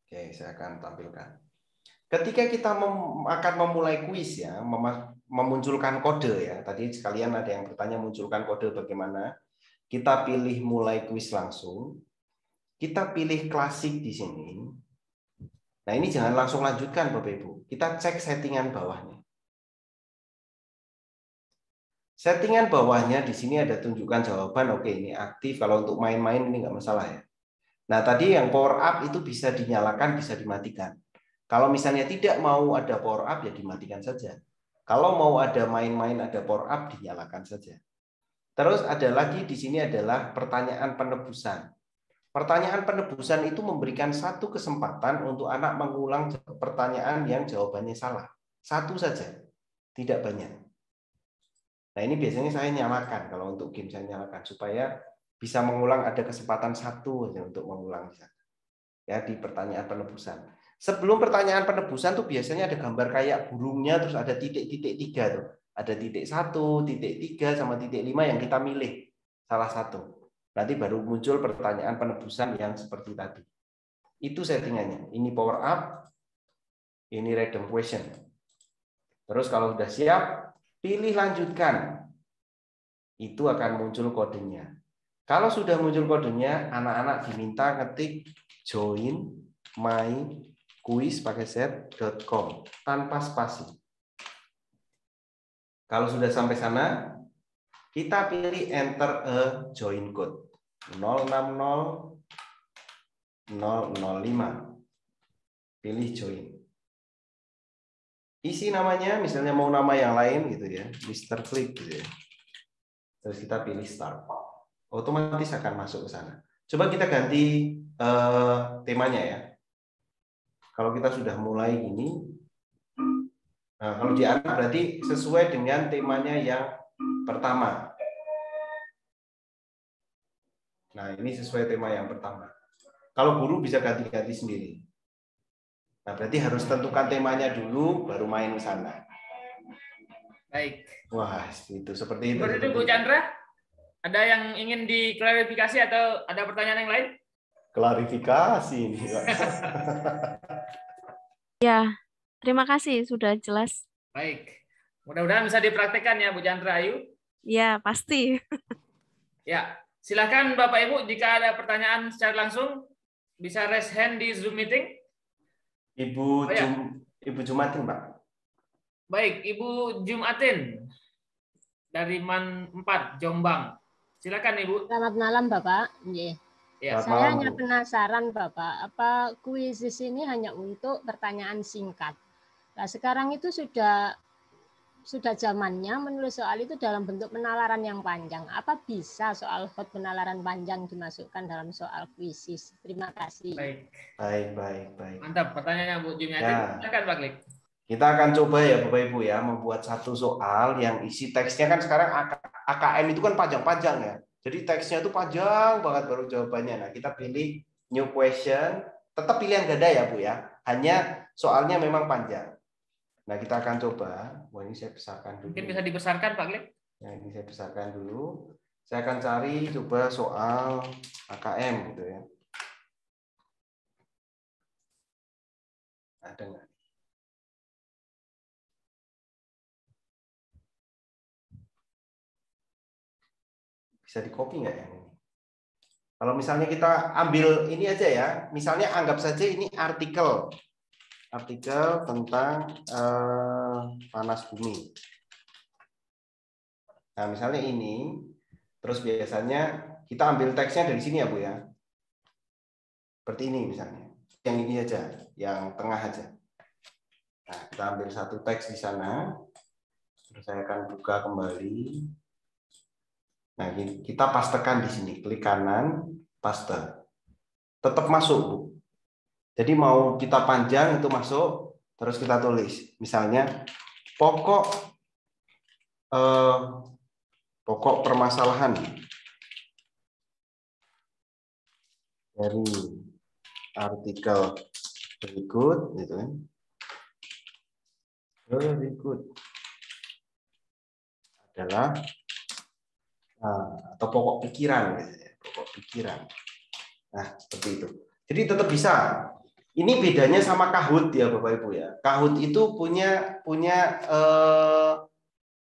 Oke, saya akan tampilkan. Ketika kita akan memulai kuis ya, memunculkan kode ya. Tadi sekalian ada yang bertanya munculkan kode bagaimana. Kita pilih mulai kuis langsung. Kita pilih klasik di sini. Nah, ini jangan langsung lanjutkan Bapak Ibu. Kita cek settingan bawahnya. Settingan bawahnya di sini ada tunjukkan jawaban. Oke, ini aktif. Kalau untuk main-main ini nggak masalah ya. Nah, tadi yang power up itu bisa dinyalakan, bisa dimatikan. Kalau misalnya tidak mau ada power up, ya dimatikan saja. Kalau mau ada main-main, ada power up, dinyalakan saja. Terus ada lagi di sini adalah pertanyaan penebusan. Pertanyaan penebusan itu memberikan satu kesempatan untuk anak mengulang pertanyaan yang jawabannya salah. Satu saja, tidak banyak. Nah, ini biasanya saya nyalakan. Kalau untuk game saya nyalakan supaya bisa mengulang, ada kesempatan satu aja untuk mengulang ya di pertanyaan penebusan. Sebelum pertanyaan penebusan tuh biasanya ada gambar kayak burungnya, terus ada titik-titik 3 tuh. Ada titik 1, titik 3 sama titik 5 yang kita milih salah satu. Nanti baru muncul pertanyaan penebusan yang seperti tadi. Itu settingannya. Ini power up, ini random question. Terus kalau sudah siap, pilih lanjutkan. Itu akan muncul kodenya. Kalau sudah muncul kodenya, anak-anak diminta ngetik join my quiz pakai z.com tanpa spasi. Kalau sudah sampai sana, kita pilih enter a join code 060005. Pilih join. Isi namanya, misalnya mau nama yang lain gitu ya, Mr. Click gitu ya. Terus kita pilih start. Otomatis akan masuk ke sana. Coba kita ganti temanya ya. Kalau kita sudah mulai ini, nah kalau di anak berarti sesuai dengan temanya yang pertama. Nah ini sesuai tema yang pertama. Kalau guru bisa ganti-ganti sendiri. Nah berarti harus tentukan temanya dulu, baru main ke sana. Baik. Wah itu seperti itu. Seperti itu Bu Chandra. Ada yang ingin diklarifikasi atau ada pertanyaan yang lain? Klarifikasi ini. Ya, terima kasih sudah jelas. Baik. Mudah-mudahan bisa dipraktekkan ya Bu Chandra Ayu. Ya, pasti. Ya, silakan Bapak Ibu jika ada pertanyaan secara langsung bisa raise hand di Zoom meeting. Ibu Jumatin, Pak. Baik, Ibu Jumatin dari MAN 4 Jombang. Silakan Ibu. Selamat malam Bapak. Ya. Saya hanya penasaran Bapak, apa kuis di sini hanya untuk pertanyaan singkat. Nah, sekarang itu sudah zamannya menulis soal itu dalam bentuk penalaran yang panjang. Apa bisa soal hot penalaran panjang dimasukkan dalam soal kuisis? Terima kasih. Baik. Mantap, pertanyaannya Bu Jumiatin. Ya. Silakan Pak Klik. Kita akan coba ya Bapak Ibu ya membuat satu soal yang isi teksnya kan sekarang AKM itu kan panjang-panjang ya. Jadi teksnya itu panjang banget baru jawabannya. Nah, kita pilih new question, tetap pilihan ganda ya Bu ya. Hanya soalnya memang panjang. Nah, kita akan coba. Wah, ini saya besarkan dulu. Mungkin bisa dibesarkan Pak Klik. Nah, ini saya besarkan dulu. Saya akan cari coba soal AKM gitu ya. Ada nggak? Bisa di copy nggak ya ini? Kalau misalnya kita ambil ini aja ya, misalnya anggap saja ini artikel tentang panas bumi. Nah misalnya ini, terus biasanya kita ambil teksnya dari sini ya Bu ya, seperti ini misalnya, yang ini aja, yang tengah aja. Nah kita ambil satu teks di sana, terus saya akan buka kembali. Nah, kita pastekan di sini, klik kanan, paste. Tetap masuk, Bu. Jadi mau kita panjang itu masuk, terus kita tulis. Misalnya pokok permasalahan dari artikel berikut, gitu kan? Berikut adalah atau pokok pikiran, gitu ya. Pokok pikiran. Nah, seperti itu. Jadi tetap bisa. Ini bedanya sama Kahoot ya Bapak Ibu ya. Kahoot itu punya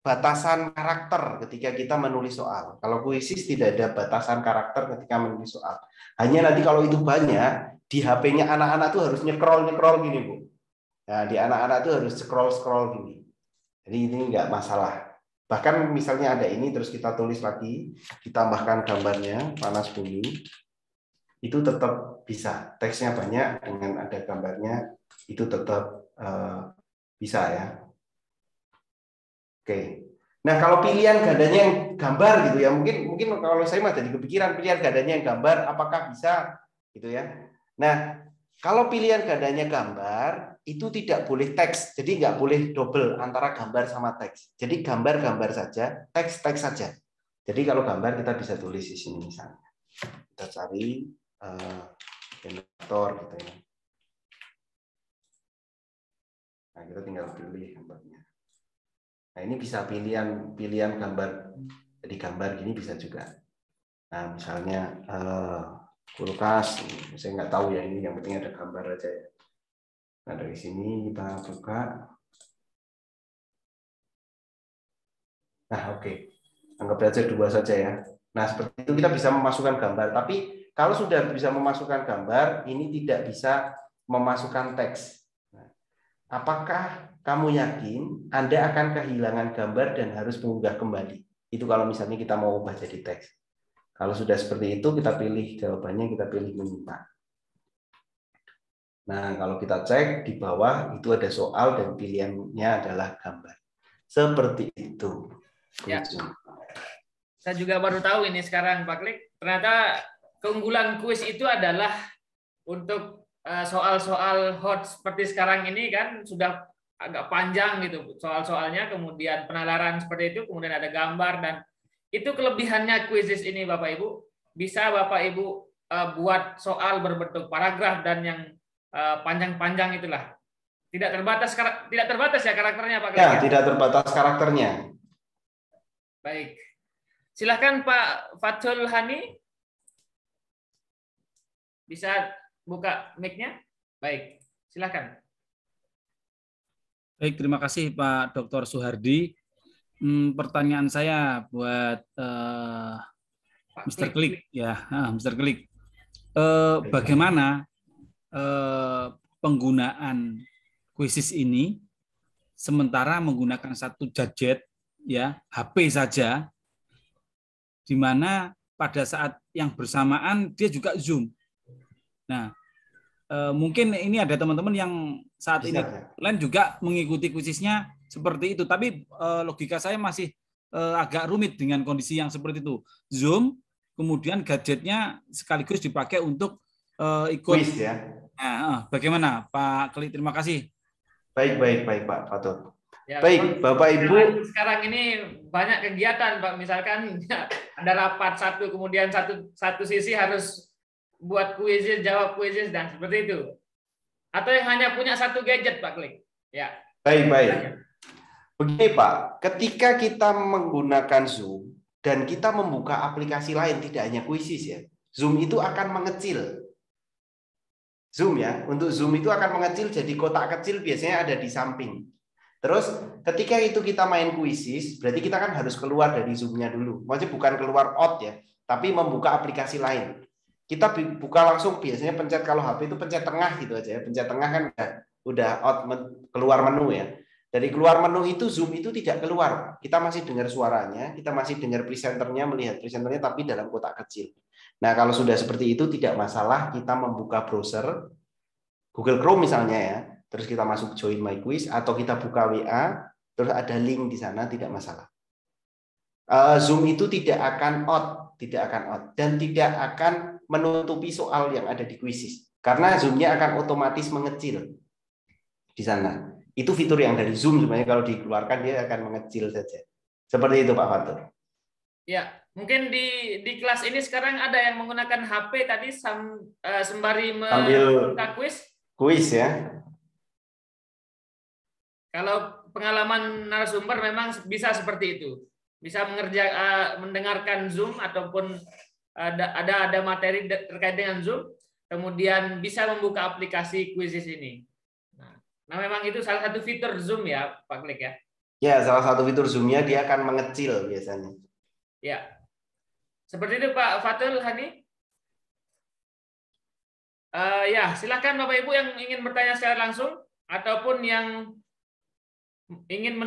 batasan karakter ketika kita menulis soal. Kalau Quizzes tidak ada batasan karakter ketika menulis soal. Hanya nanti kalau itu banyak, di HP-nya anak-anak tuh harus nyekrol gini Bu. Nah, di anak-anak tuh harus scroll gini. Jadi ini nggak masalah. Bahkan misalnya ada ini terus kita tulis lagi, ditambahkan gambarnya panas bumi, itu tetap bisa. Teksnya banyak dengan ada gambarnya itu tetap bisa ya. Oke. Nah, kalau pilihan gandanya yang gambar gitu ya, mungkin kalau saya mah jadi kepikiran pilihan gandanya yang gambar apakah bisa gitu ya. Nah, kalau pilihan gandanya gambar itu tidak boleh teks. Jadi nggak boleh double antara gambar sama teks. Jadi gambar saja, teks saja. Jadi kalau gambar kita bisa tulis di sini misalnya. Kita cari generator gitu ya. Nah, kita tinggal pilih gambarnya. Nah, ini bisa pilihan gambar. Jadi gambar gini bisa juga. Nah, misalnya kulkas, saya nggak tahu ya ini, yang penting ada gambar aja ya. Nah, dari sini kita buka. Nah, oke. Anggap aja 2 saja ya. Nah, seperti itu kita bisa memasukkan gambar. Tapi kalau sudah bisa memasukkan gambar, ini tidak bisa memasukkan teks. Nah, apakah kamu yakin Anda akan kehilangan gambar dan harus mengunggah kembali? Itu kalau misalnya kita mau ubah jadi teks. Kalau sudah seperti itu, kita pilih jawabannya, kita pilih menyimpan. Nah, kalau kita cek di bawah, itu ada soal dan pilihannya adalah gambar. Seperti itu. Ya. Saya juga baru tahu ini sekarang, Pak Klik. Ternyata keunggulan kuis itu adalah untuk soal-soal hot seperti sekarang ini kan sudah agak panjang gitu soal-soalnya, kemudian penalaran seperti itu, kemudian ada gambar, dan itu kelebihannya Quizzes ini Bapak Ibu. Bisa Bapak Ibu buat soal berbentuk paragraf dan yang panjang-panjang itulah. Tidak terbatas ya karakternya Pak. Ya, tidak terbatas karakternya. Baik. Silahkan Pak Fathul Hani. Bisa buka mic-nya? Baik, silahkan. Baik, terima kasih Pak Dr. Suhardi. Pertanyaan saya buat Mr. Klik ya, Mr. Klik. Bagaimana penggunaan Quizzes ini sementara menggunakan satu gadget ya, HP saja, di mana pada saat yang bersamaan dia juga Zoom. Nah, mungkin ini ada teman-teman yang saat ini lain juga mengikuti Quizzesnya seperti itu, tapi logika saya masih agak rumit dengan kondisi yang seperti itu. Zoom, kemudian gadgetnya sekaligus dipakai untuk ikut quiz ya. Nah, bagaimana Pak Klik? Terima kasih. Baik Pak Fathul. Ya, baik Bapak Ibu. Sekarang ini banyak kegiatan Pak, misalkan ada rapat satu, kemudian satu sisi harus buat kuisis, jawab kuisis, dan seperti itu. Atau yang hanya punya satu gadget Pak Klik. Ya. Baik. Begini Pak, ketika kita menggunakan Zoom dan kita membuka aplikasi lain, tidak hanya Quizzes ya, Zoom itu akan mengecil. Zoom ya, untuk Zoom itu akan mengecil jadi kotak kecil, biasanya ada di samping. Terus ketika itu kita main Quizzes, berarti kita kan harus keluar dari Zoom-nya dulu. Maksudnya bukan keluar out ya, tapi membuka aplikasi lain. Kita buka langsung, biasanya pencet, kalau HP itu pencet tengah gitu aja ya. Pencet tengah kan udah out, keluar menu ya. Dari keluar menu itu Zoom itu tidak keluar. Kita masih dengar suaranya, kita masih dengar presenternya, melihat presenternya, tapi dalam kotak kecil. Nah, kalau sudah seperti itu tidak masalah kita membuka browser Google Chrome misalnya ya. Terus kita masuk join my quiz atau kita buka WA, terus ada link di sana, tidak masalah. Zoom itu tidak akan out, dan tidak akan menutupi soal yang ada di Quizzes. Karena Zoom-nya akan otomatis mengecil di sana. Itu fitur yang dari Zoom sebenarnya, kalau dikeluarkan dia akan mengecil saja. Seperti itu Pak Fathul. Ya, mungkin di kelas ini sekarang ada yang menggunakan HP tadi sembari membuka kuis ya. Kalau pengalaman narasumber memang bisa seperti itu. Bisa mendengarkan Zoom ataupun ada materi terkait dengan Zoom, kemudian bisa membuka aplikasi Quizzes ini. Nah, memang itu salah satu fitur Zoom ya, Pak Klik ya? Ya, salah satu fitur Zoom-nya dia akan mengecil biasanya. Ya. Seperti itu Pak Fatul Hani. Ya, silakan Bapak Ibu yang ingin bertanya secara langsung ataupun yang ingin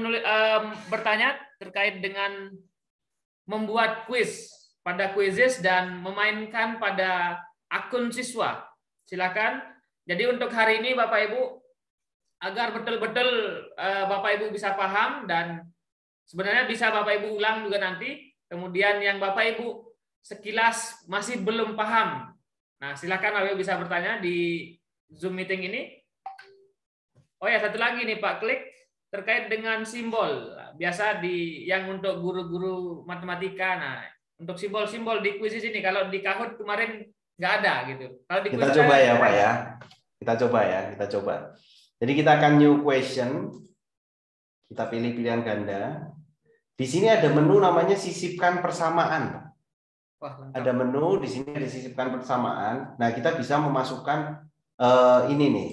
bertanya terkait dengan membuat quiz pada Quizzes dan memainkan pada akun siswa. Silakan. Jadi untuk hari ini Bapak Ibu, agar betul-betul Bapak Ibu bisa paham dan sebenarnya bisa Bapak Ibu ulang juga nanti. Kemudian yang Bapak Ibu sekilas masih belum paham, nah silakan Bapak Ibu bisa bertanya di Zoom meeting ini. Oh ya, satu lagi nih Pak Klik, terkait dengan simbol. Biasa yang untuk guru-guru matematika, nah untuk simbol-simbol di Quizzes ini, kalau di Kahoot kemarin nggak ada gitu. Kalau di kita coba ya Pak ya. Kita coba. Jadi kita akan new question. Kita pilih pilihan ganda. Di sini ada menu namanya sisipkan persamaan. Wah, ada menu di sini ada sisipkan persamaan. Nah, kita bisa memasukkan ini nih.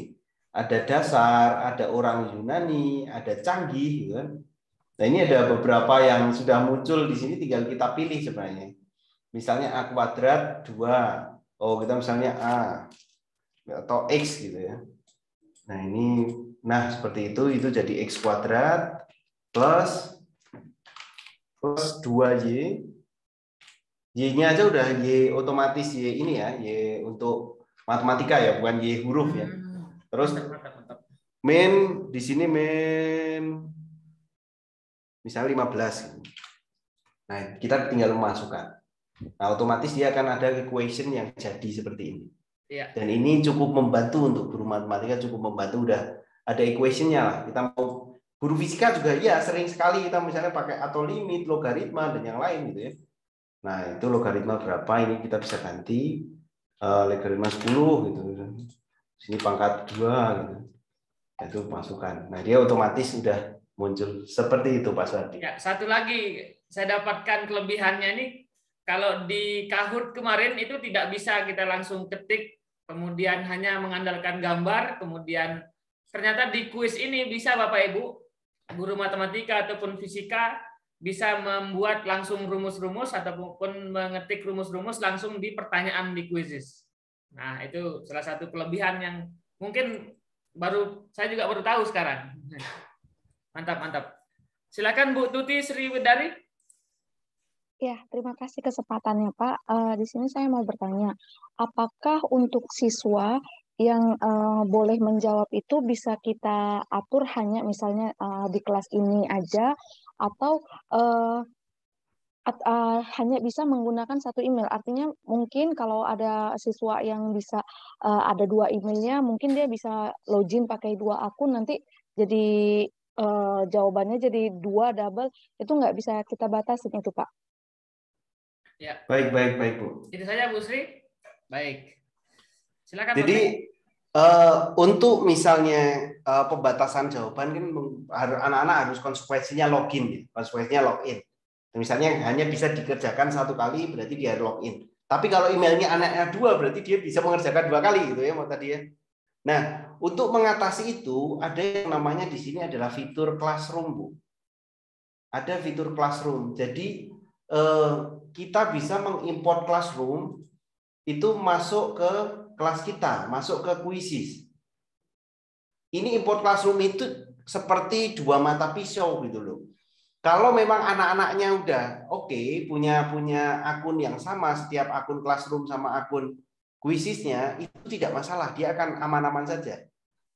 Ada dasar, ada orang Yunani, ada canggih, gitu kan. Nah, ini ada beberapa yang sudah muncul di sini, tinggal kita pilih sebenarnya. Misalnya A kuadrat 2. Oh, kita misalnya A atau X gitu ya. Nah, seperti itu jadi X kuadrat plus 2Y. Y-nya aja udah Y otomatis Y ini ya, Y untuk matematika ya, bukan Y huruf ya. Terus min di sini misalnya 15. Nah, kita tinggal memasukkan. Nah, otomatis dia akan ada equation yang jadi seperti ini. Dan ini cukup membantu untuk guru matematika, cukup membantu, udah ada equation-nya lah. Kita mau guru fisika juga ya sering sekali kita misalnya pakai atau limit, logaritma dan yang lain gitu ya. Nah, itu logaritma berapa ini kita bisa ganti logaritma 10 gitu. Sini pangkat 2 gitu. Itu masukkan. Nah, dia otomatis sudah muncul seperti itu Pak Suwardi. Ya, satu lagi saya dapatkan kelebihannya ini, kalau di Kahoot kemarin itu tidak bisa kita langsung ketik, kemudian hanya mengandalkan gambar, kemudian ternyata di kuis ini bisa Bapak Ibu, guru matematika ataupun fisika, bisa membuat langsung rumus-rumus ataupun mengetik rumus-rumus langsung di pertanyaan di Quizzes. Nah, itu salah satu kelebihan yang mungkin saya juga baru tahu sekarang. Mantap. Silakan Bu Tuti Sriwedari. Ya, terima kasih kesempatannya Pak. Di sini saya mau bertanya, apakah untuk siswa yang boleh menjawab itu bisa kita atur hanya misalnya di kelas ini aja, atau hanya bisa menggunakan satu email? Artinya mungkin kalau ada siswa yang bisa ada 2 emailnya, mungkin dia bisa login pakai 2 akun, nanti jadi jawabannya jadi 2 double, itu nggak bisa kita batasin itu Pak? Ya. Baik Bu. Itu saja Bu Sri. Baik. Silakan. Jadi untuk misalnya pembatasan jawaban kan anak-anak harus konsekuensinya login ya, konsekuensinya login. Misalnya hanya bisa dikerjakan 1 kali berarti dia login. Tapi kalau emailnya anaknya 2 berarti dia bisa mengerjakan 2 kali gitu ya mau tadi ya. Nah, untuk mengatasi itu ada yang namanya di sini adalah fitur classroom Bu. Ada fitur classroom. Jadi kita bisa mengimport classroom itu masuk ke kelas kita, masuk ke Quizzes. Ini import classroom itu seperti 2 mata pisau gitu loh. Kalau memang anak-anaknya udah oke, punya akun yang sama, setiap akun classroom sama akun Quizzes-nya itu tidak masalah, dia akan aman-aman saja.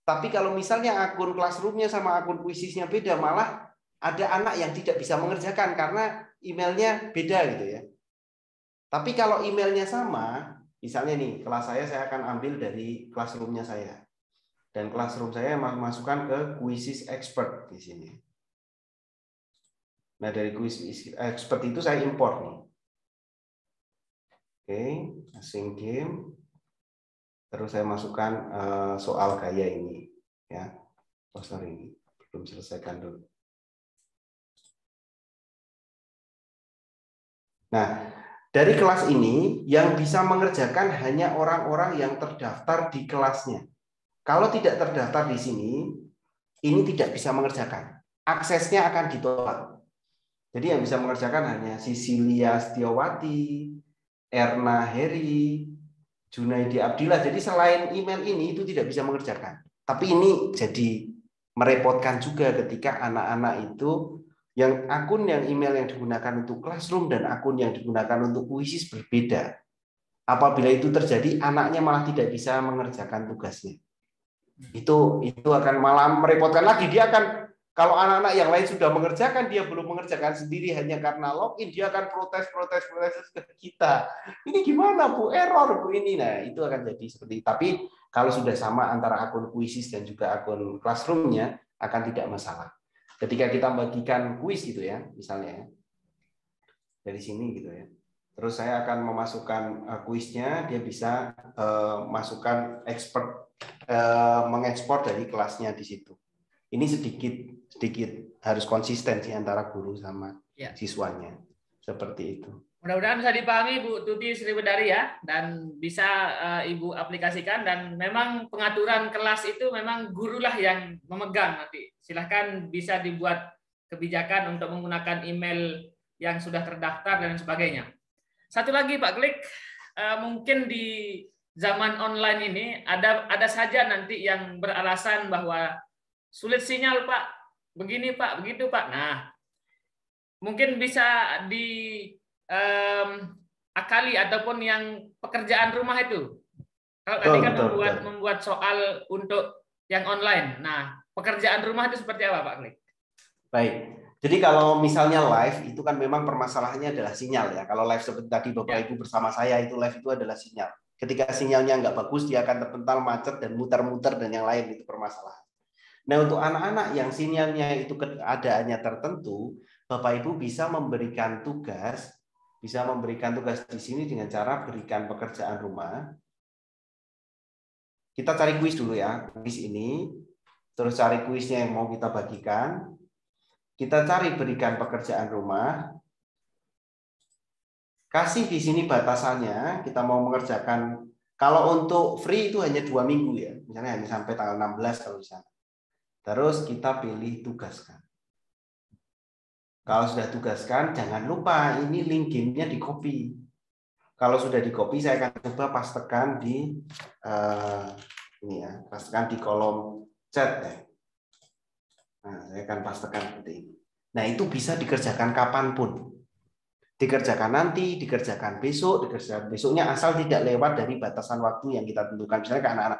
Tapi kalau misalnya akun classroom-nya sama akun Quizzes-nya beda, malah ada anak yang tidak bisa mengerjakan karena emailnya beda gitu ya. Tapi kalau emailnya sama, misalnya nih kelas saya akan ambil dari classroom-nya saya. Dan classroom saya masukkan ke Quizzes Expert di sini. Nah, dari Quizzes Expert itu saya import nih. Oke, async game. Terus saya masukkan soal gaya ini ya. Oh, sorry, belum selesaikan dulu. Nah, Dari kelas ini yang bisa mengerjakan hanya orang-orang yang terdaftar di kelasnya. Kalau tidak terdaftar di sini, ini tidak bisa mengerjakan. Aksesnya akan ditolak. Jadi yang bisa mengerjakan hanya Sisilia Setiawati, Erna Heri, Junaidi Abdillah. Jadi selain email ini itu tidak bisa mengerjakan. Tapi ini jadi merepotkan juga ketika anak-anak itu yang akun yang email yang digunakan untuk Classroom dan akun yang digunakan untuk Quizzes berbeda. Apabila itu terjadi, anaknya malah tidak bisa mengerjakan tugasnya. Itu akan malah merepotkan lagi. Dia akan, kalau anak-anak yang lain sudah mengerjakan, dia belum mengerjakan sendiri hanya karena login, dia akan protes ke kita. Ini gimana Bu, error Bu ini. Nah, itu akan jadi seperti itu. Tapi kalau sudah sama antara akun Quizzes dan juga akun Classroom-nya, akan tidak masalah. Ketika kita bagikan kuis gitu ya, misalnya dari sini gitu ya. Terus saya akan memasukkan kuisnya, dia bisa masukkan mengekspor dari kelasnya di situ. Ini sedikit harus konsisten sih antara guru sama siswanya. Seperti itu. Mudah-mudahan bisa dipahami Bu Tuti Sriwedari ya, dan bisa Ibu aplikasikan, dan memang pengaturan kelas itu memang gurulah yang memegang nanti. Silahkan bisa dibuat kebijakan untuk menggunakan email yang sudah terdaftar dan sebagainya. Satu lagi Pak Klik, mungkin di zaman online ini ada saja nanti yang beralasan bahwa sulit sinyal Pak, begini Pak, begitu Pak. Nah, mungkin bisa akali ataupun yang pekerjaan rumah itu. Kalau tadi kan membuat soal untuk yang online. Nah, pekerjaan rumah itu seperti apa Pak Klik? Baik. Jadi kalau misalnya live itu kan memang permasalahannya adalah sinyal ya. Kalau live seperti tadi Bapak Ibu bersama saya itu live itu adalah sinyal. Ketika sinyalnya nggak bagus dia akan terpental, macet dan muter-muter dan yang lain, itu permasalahan. Nah, untuk anak-anak yang sinyalnya itu keadaannya tertentu, Bapak Ibu bisa memberikan tugas di sini dengan cara berikan pekerjaan rumah. Kita cari kuis dulu ya, kuis ini, terus cari kuisnya yang mau kita bagikan. Kita cari berikan pekerjaan rumah. Kasih di sini batasannya, kita mau mengerjakan, kalau untuk free itu hanya 2 minggu ya, misalnya hanya sampai tanggal 16 kalau di sana. Terus kita pilih tugaskan. Kalau sudah tugaskan, jangan lupa ini link gamenya di copy. Kalau sudah di copy, saya akan coba pastekan di ini ya, pastekan di kolom chat ya. Nah, saya akan pastekan seperti ini. Nah, itu bisa dikerjakan kapanpun. Dikerjakan nanti, dikerjakan besok, dikerjakan besoknya, asal tidak lewat dari batasan waktu yang kita tentukan. Misalnya ke anak-anak.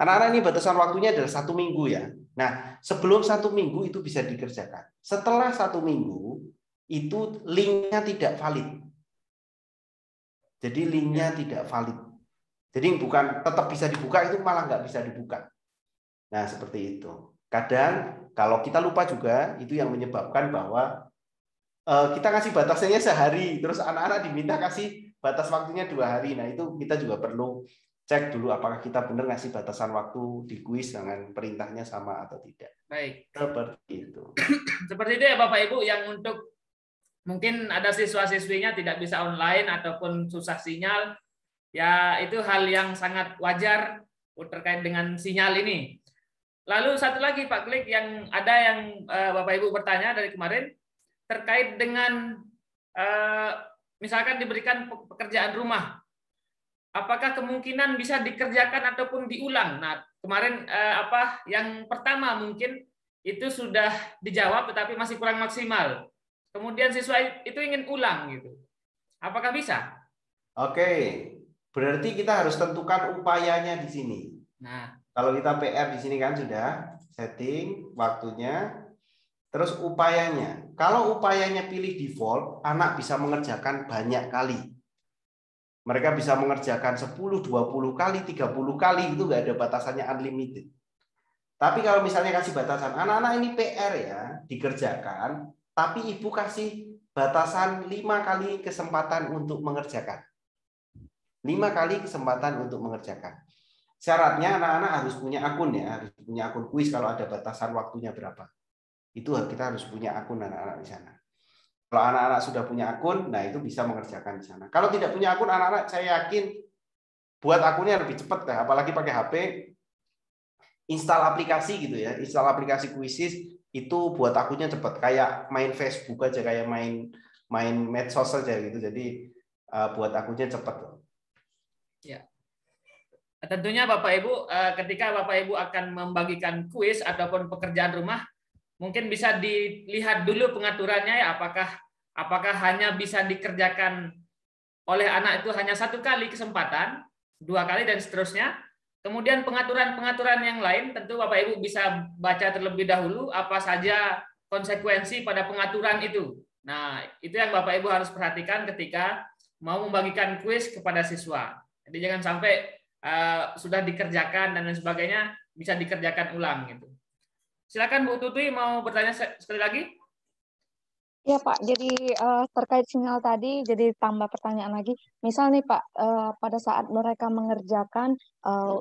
Anak-anak ini batasan waktunya adalah 1 minggu ya. Nah, sebelum 1 minggu itu bisa dikerjakan. Setelah 1 minggu itu linknya tidak valid. Jadi linknya tidak valid. Jadi bukan tetap bisa dibuka, itu malah nggak bisa dibuka. Nah, seperti itu. Kadang kalau kita lupa juga, itu yang menyebabkan bahwa kita kasih batasnya sehari, terus anak-anak diminta kasih batas waktunya 2 hari. Nah, itu kita juga perlu cek dulu apakah kita benar ngasih batasan waktu di kuis dengan perintahnya sama atau tidak. Baik. Seperti itu. Seperti itu ya Bapak Ibu, yang untuk mungkin ada siswa-siswinya tidak bisa online ataupun susah sinyal, ya itu hal yang sangat wajar terkait dengan sinyal ini. Lalu satu lagi Pak Klik, yang ada yang Bapak Ibu bertanya dari kemarin terkait dengan misalkan diberikan pekerjaan rumah, apakah kemungkinan bisa dikerjakan ataupun diulang? Nah, kemarin yang pertama mungkin itu sudah dijawab tetapi masih kurang maksimal. Kemudian siswa itu ingin ulang gitu. Apakah bisa? Oke, berarti kita harus tentukan upayanya di sini. Nah, kalau kita PR di sini kan sudah setting waktunya, terus upayanya. Kalau upayanya pilih default, anak bisa mengerjakan banyak kali. Mereka bisa mengerjakan 10, 20 kali, 30 kali, itu nggak ada batasannya, unlimited. Tapi kalau misalnya kasih batasan, anak-anak ini PR ya, dikerjakan, tapi ibu kasih batasan 5 kali kesempatan untuk mengerjakan. 5 kali kesempatan untuk mengerjakan. Syaratnya anak-anak harus punya akun ya, harus punya akun kuis kalau ada batasan waktunya berapa. Itu kita harus punya akun anak-anak di sana. Kalau anak-anak sudah punya akun, nah itu bisa mengerjakan di sana. Kalau tidak punya akun, anak-anak saya yakin buat akunnya lebih cepat, apalagi pakai HP, install aplikasi gitu ya, install aplikasi Quizzes itu buat akunnya cepat, kayak main Facebook aja, kayak main medsos saja gitu. Jadi buat akunnya cepat. Ya. Tentunya Bapak Ibu, ketika Bapak Ibu akan membagikan kuis ataupun pekerjaan rumah, mungkin bisa dilihat dulu pengaturannya ya, apakah hanya bisa dikerjakan oleh anak itu hanya 1 kali kesempatan, 2 kali dan seterusnya. Kemudian pengaturan-pengaturan yang lain tentu Bapak Ibu bisa baca terlebih dahulu apa saja konsekuensi pada pengaturan itu. Nah, itu yang Bapak Ibu harus perhatikan ketika mau membagikan kuis kepada siswa. Jadi jangan sampai sudah dikerjakan dan lain sebagainya bisa dikerjakan ulang gitu. Silakan Bu Tuti mau bertanya sekali lagi. Ya Pak, jadi terkait sinyal tadi, jadi tambah pertanyaan lagi. Misal nih Pak, pada saat mereka mengerjakan,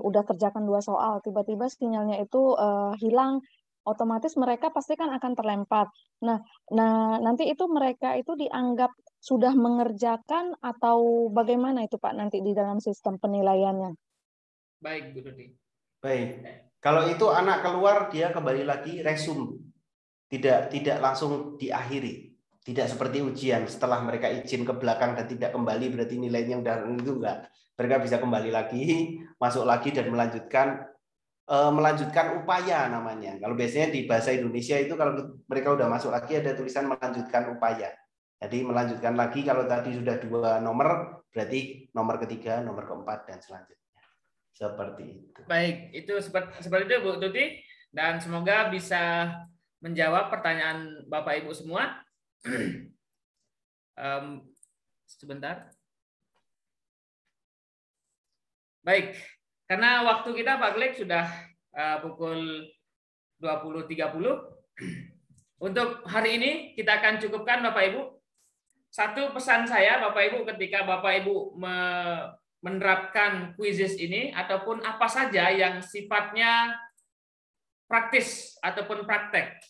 udah kerjakan 2 soal, tiba-tiba sinyalnya itu hilang, otomatis mereka pasti kan akan terlempar. Nah, nanti itu mereka itu dianggap sudah mengerjakan atau bagaimana itu Pak nanti di dalam sistem penilaiannya? Baik Bu Tuti. Baik, kalau itu anak keluar dia kembali lagi resume, tidak langsung diakhiri. Tidak seperti ujian setelah mereka izin ke belakang dan tidak kembali berarti nilainya udah itu enggak. Mereka bisa kembali lagi, masuk lagi dan melanjutkan upaya namanya. Kalau biasanya di bahasa Indonesia itu kalau mereka udah masuk lagi ada tulisan melanjutkan upaya. Jadi melanjutkan lagi kalau tadi sudah 2 nomor berarti nomor ketiga, nomor keempat dan selanjutnya. Seperti itu. Baik, itu seperti itu Bu Tuti dan semoga bisa menjawab pertanyaan Bapak Ibu semua. Sebentar. Baik, karena waktu kita Pak Glenn sudah pukul 20.30. Untuk hari ini kita akan cukupkan Bapak Ibu. Satu pesan saya Bapak Ibu ketika Bapak Ibu menerapkan Quizzes ini ataupun apa saja yang sifatnya praktis ataupun praktek.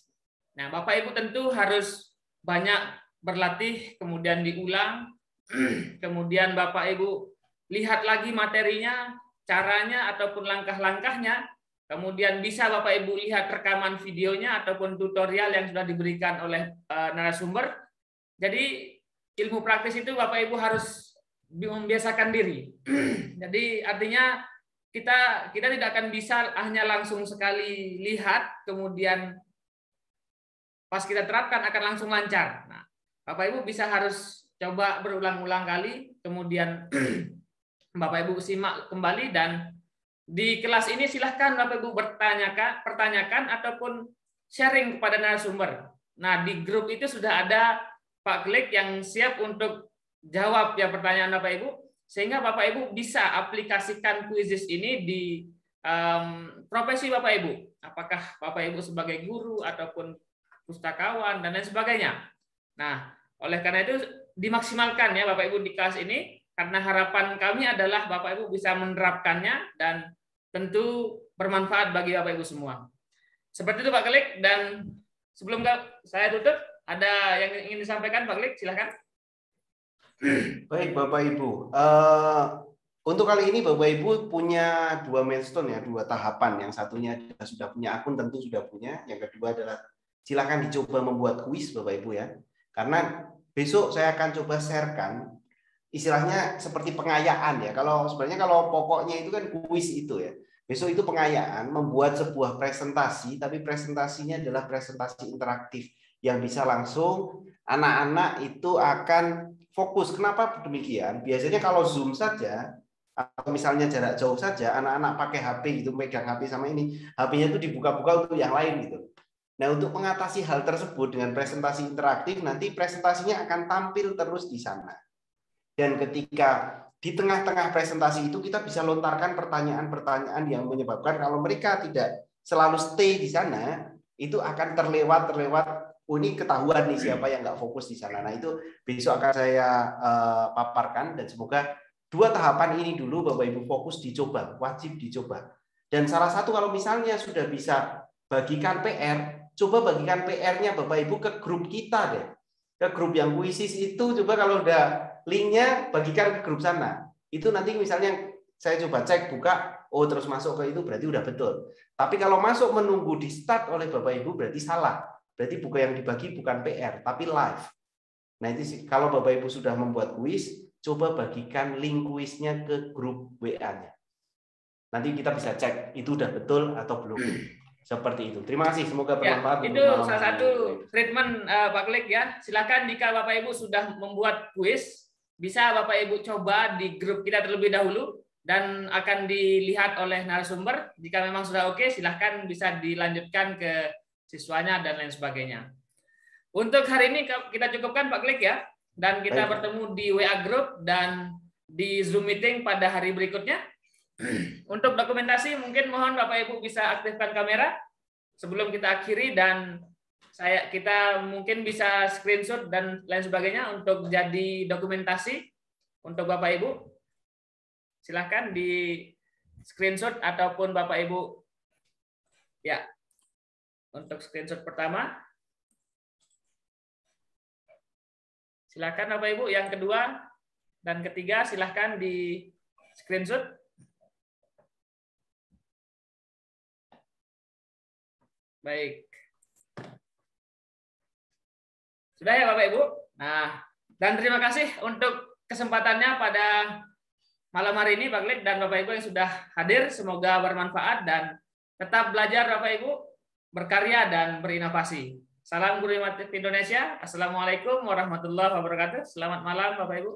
Nah, Bapak Ibu tentu harus banyak berlatih, kemudian diulang, kemudian Bapak Ibu lihat lagi materinya, caranya ataupun langkah-langkahnya, kemudian bisa Bapak Ibu lihat rekaman videonya ataupun tutorial yang sudah diberikan oleh narasumber. Jadi ilmu praktis itu Bapak Ibu harus membiasakan diri. Jadi artinya kita tidak akan bisa hanya langsung sekali lihat, kemudian pas kita terapkan akan langsung lancar. Nah, Bapak Ibu bisa harus coba berulang-ulang kali, kemudian Bapak Ibu simak kembali dan di kelas ini silahkan Bapak Ibu pertanyakan ataupun sharing kepada narasumber. Nah, di grup itu sudah ada Pak Klik yang siap untuk jawab ya pertanyaan Bapak Ibu, sehingga Bapak Ibu bisa aplikasikan Quizzes ini di profesi Bapak Ibu. Apakah Bapak Ibu sebagai guru ataupun pustakawan dan lain sebagainya. Nah, oleh karena itu dimaksimalkan ya Bapak Ibu di kelas ini, karena harapan kami adalah Bapak Ibu bisa menerapkannya dan tentu bermanfaat bagi Bapak Ibu semua. Seperti itu Pak Klik, dan sebelum saya tutup, ada yang ingin disampaikan Pak Klik, silakan. Baik Bapak Ibu, untuk kali ini Bapak Ibu punya 2 milestone ya, 2 tahapan. Yang satunya sudah punya akun, tentu sudah punya. Yang kedua adalah silakan dicoba membuat kuis Bapak Ibu ya. Karena besok saya akan coba sharekan istilahnya seperti pengayaan ya. Sebenarnya kalau pokoknya itu kan kuis itu ya. Besok itu pengayaan, membuat sebuah presentasi, tapi presentasinya adalah presentasi interaktif yang bisa langsung anak-anak itu akan fokus. Kenapa demikian? Biasanya kalau Zoom saja atau misalnya jarak jauh saja, anak-anak pakai HP gitu, megang HP sama ini, HP-nya itu dibuka-buka untuk yang lain gitu. Nah, untuk mengatasi hal tersebut dengan presentasi interaktif, nanti presentasinya akan tampil terus di sana. Dan ketika di tengah-tengah presentasi itu kita bisa lontarkan pertanyaan-pertanyaan yang menyebabkan kalau mereka tidak selalu stay di sana, itu akan terlewat. Oh, ini ketahuan nih siapa yang nggak fokus di sana. Nah, itu besok akan saya paparkan dan semoga 2 tahapan ini dulu Bapak Ibu fokus dicoba, wajib dicoba. Dan salah satu kalau misalnya sudah bisa bagikan PR, coba bagikan PR-nya Bapak Ibu ke grup kita deh. ke grup yang kuisis itu, coba kalau udah linknya bagikan ke grup sana. Itu nanti misalnya saya coba cek buka, oh terus masuk ke itu berarti udah betul. Tapi kalau masuk menunggu di start oleh Bapak Ibu berarti salah. Berarti buku yang dibagi bukan PR tapi live. Nah itu sih, kalau Bapak Ibu sudah membuat kuis, coba bagikan link kuisnya ke grup WA-nya. Nanti kita bisa cek itu udah betul atau belum. Seperti itu. Terima kasih. Semoga bermanfaat. Ya, itu salah satu treatment Pak Klik ya. Silakan jika Bapak Ibu sudah membuat kuis, bisa Bapak Ibu coba di grup kita terlebih dahulu dan akan dilihat oleh narasumber. Jika memang sudah oke, silakan bisa dilanjutkan ke siswanya dan lain sebagainya. Untuk hari ini kita cukupkan Pak Klik ya. Dan kita bertemu di WA Group dan di Zoom meeting pada hari berikutnya. Untuk dokumentasi mungkin mohon Bapak Ibu bisa aktifkan kamera sebelum kita akhiri dan kita mungkin bisa screenshot dan lain sebagainya untuk jadi dokumentasi untuk Bapak Ibu. Silahkan di screenshot ataupun Bapak Ibu ya. Untuk screenshot pertama silahkan Bapak Ibu, yang kedua dan ketiga silahkan di screenshot. Baik. Sudah ya Bapak Ibu? Nah, dan terima kasih untuk kesempatannya pada malam hari ini Pak Klik dan Bapak Ibu yang sudah hadir. Semoga bermanfaat dan tetap belajar Bapak Ibu, berkarya dan berinovasi. Salam Guru Inovatif Indonesia. Assalamualaikum warahmatullahi wabarakatuh. Selamat malam Bapak Ibu.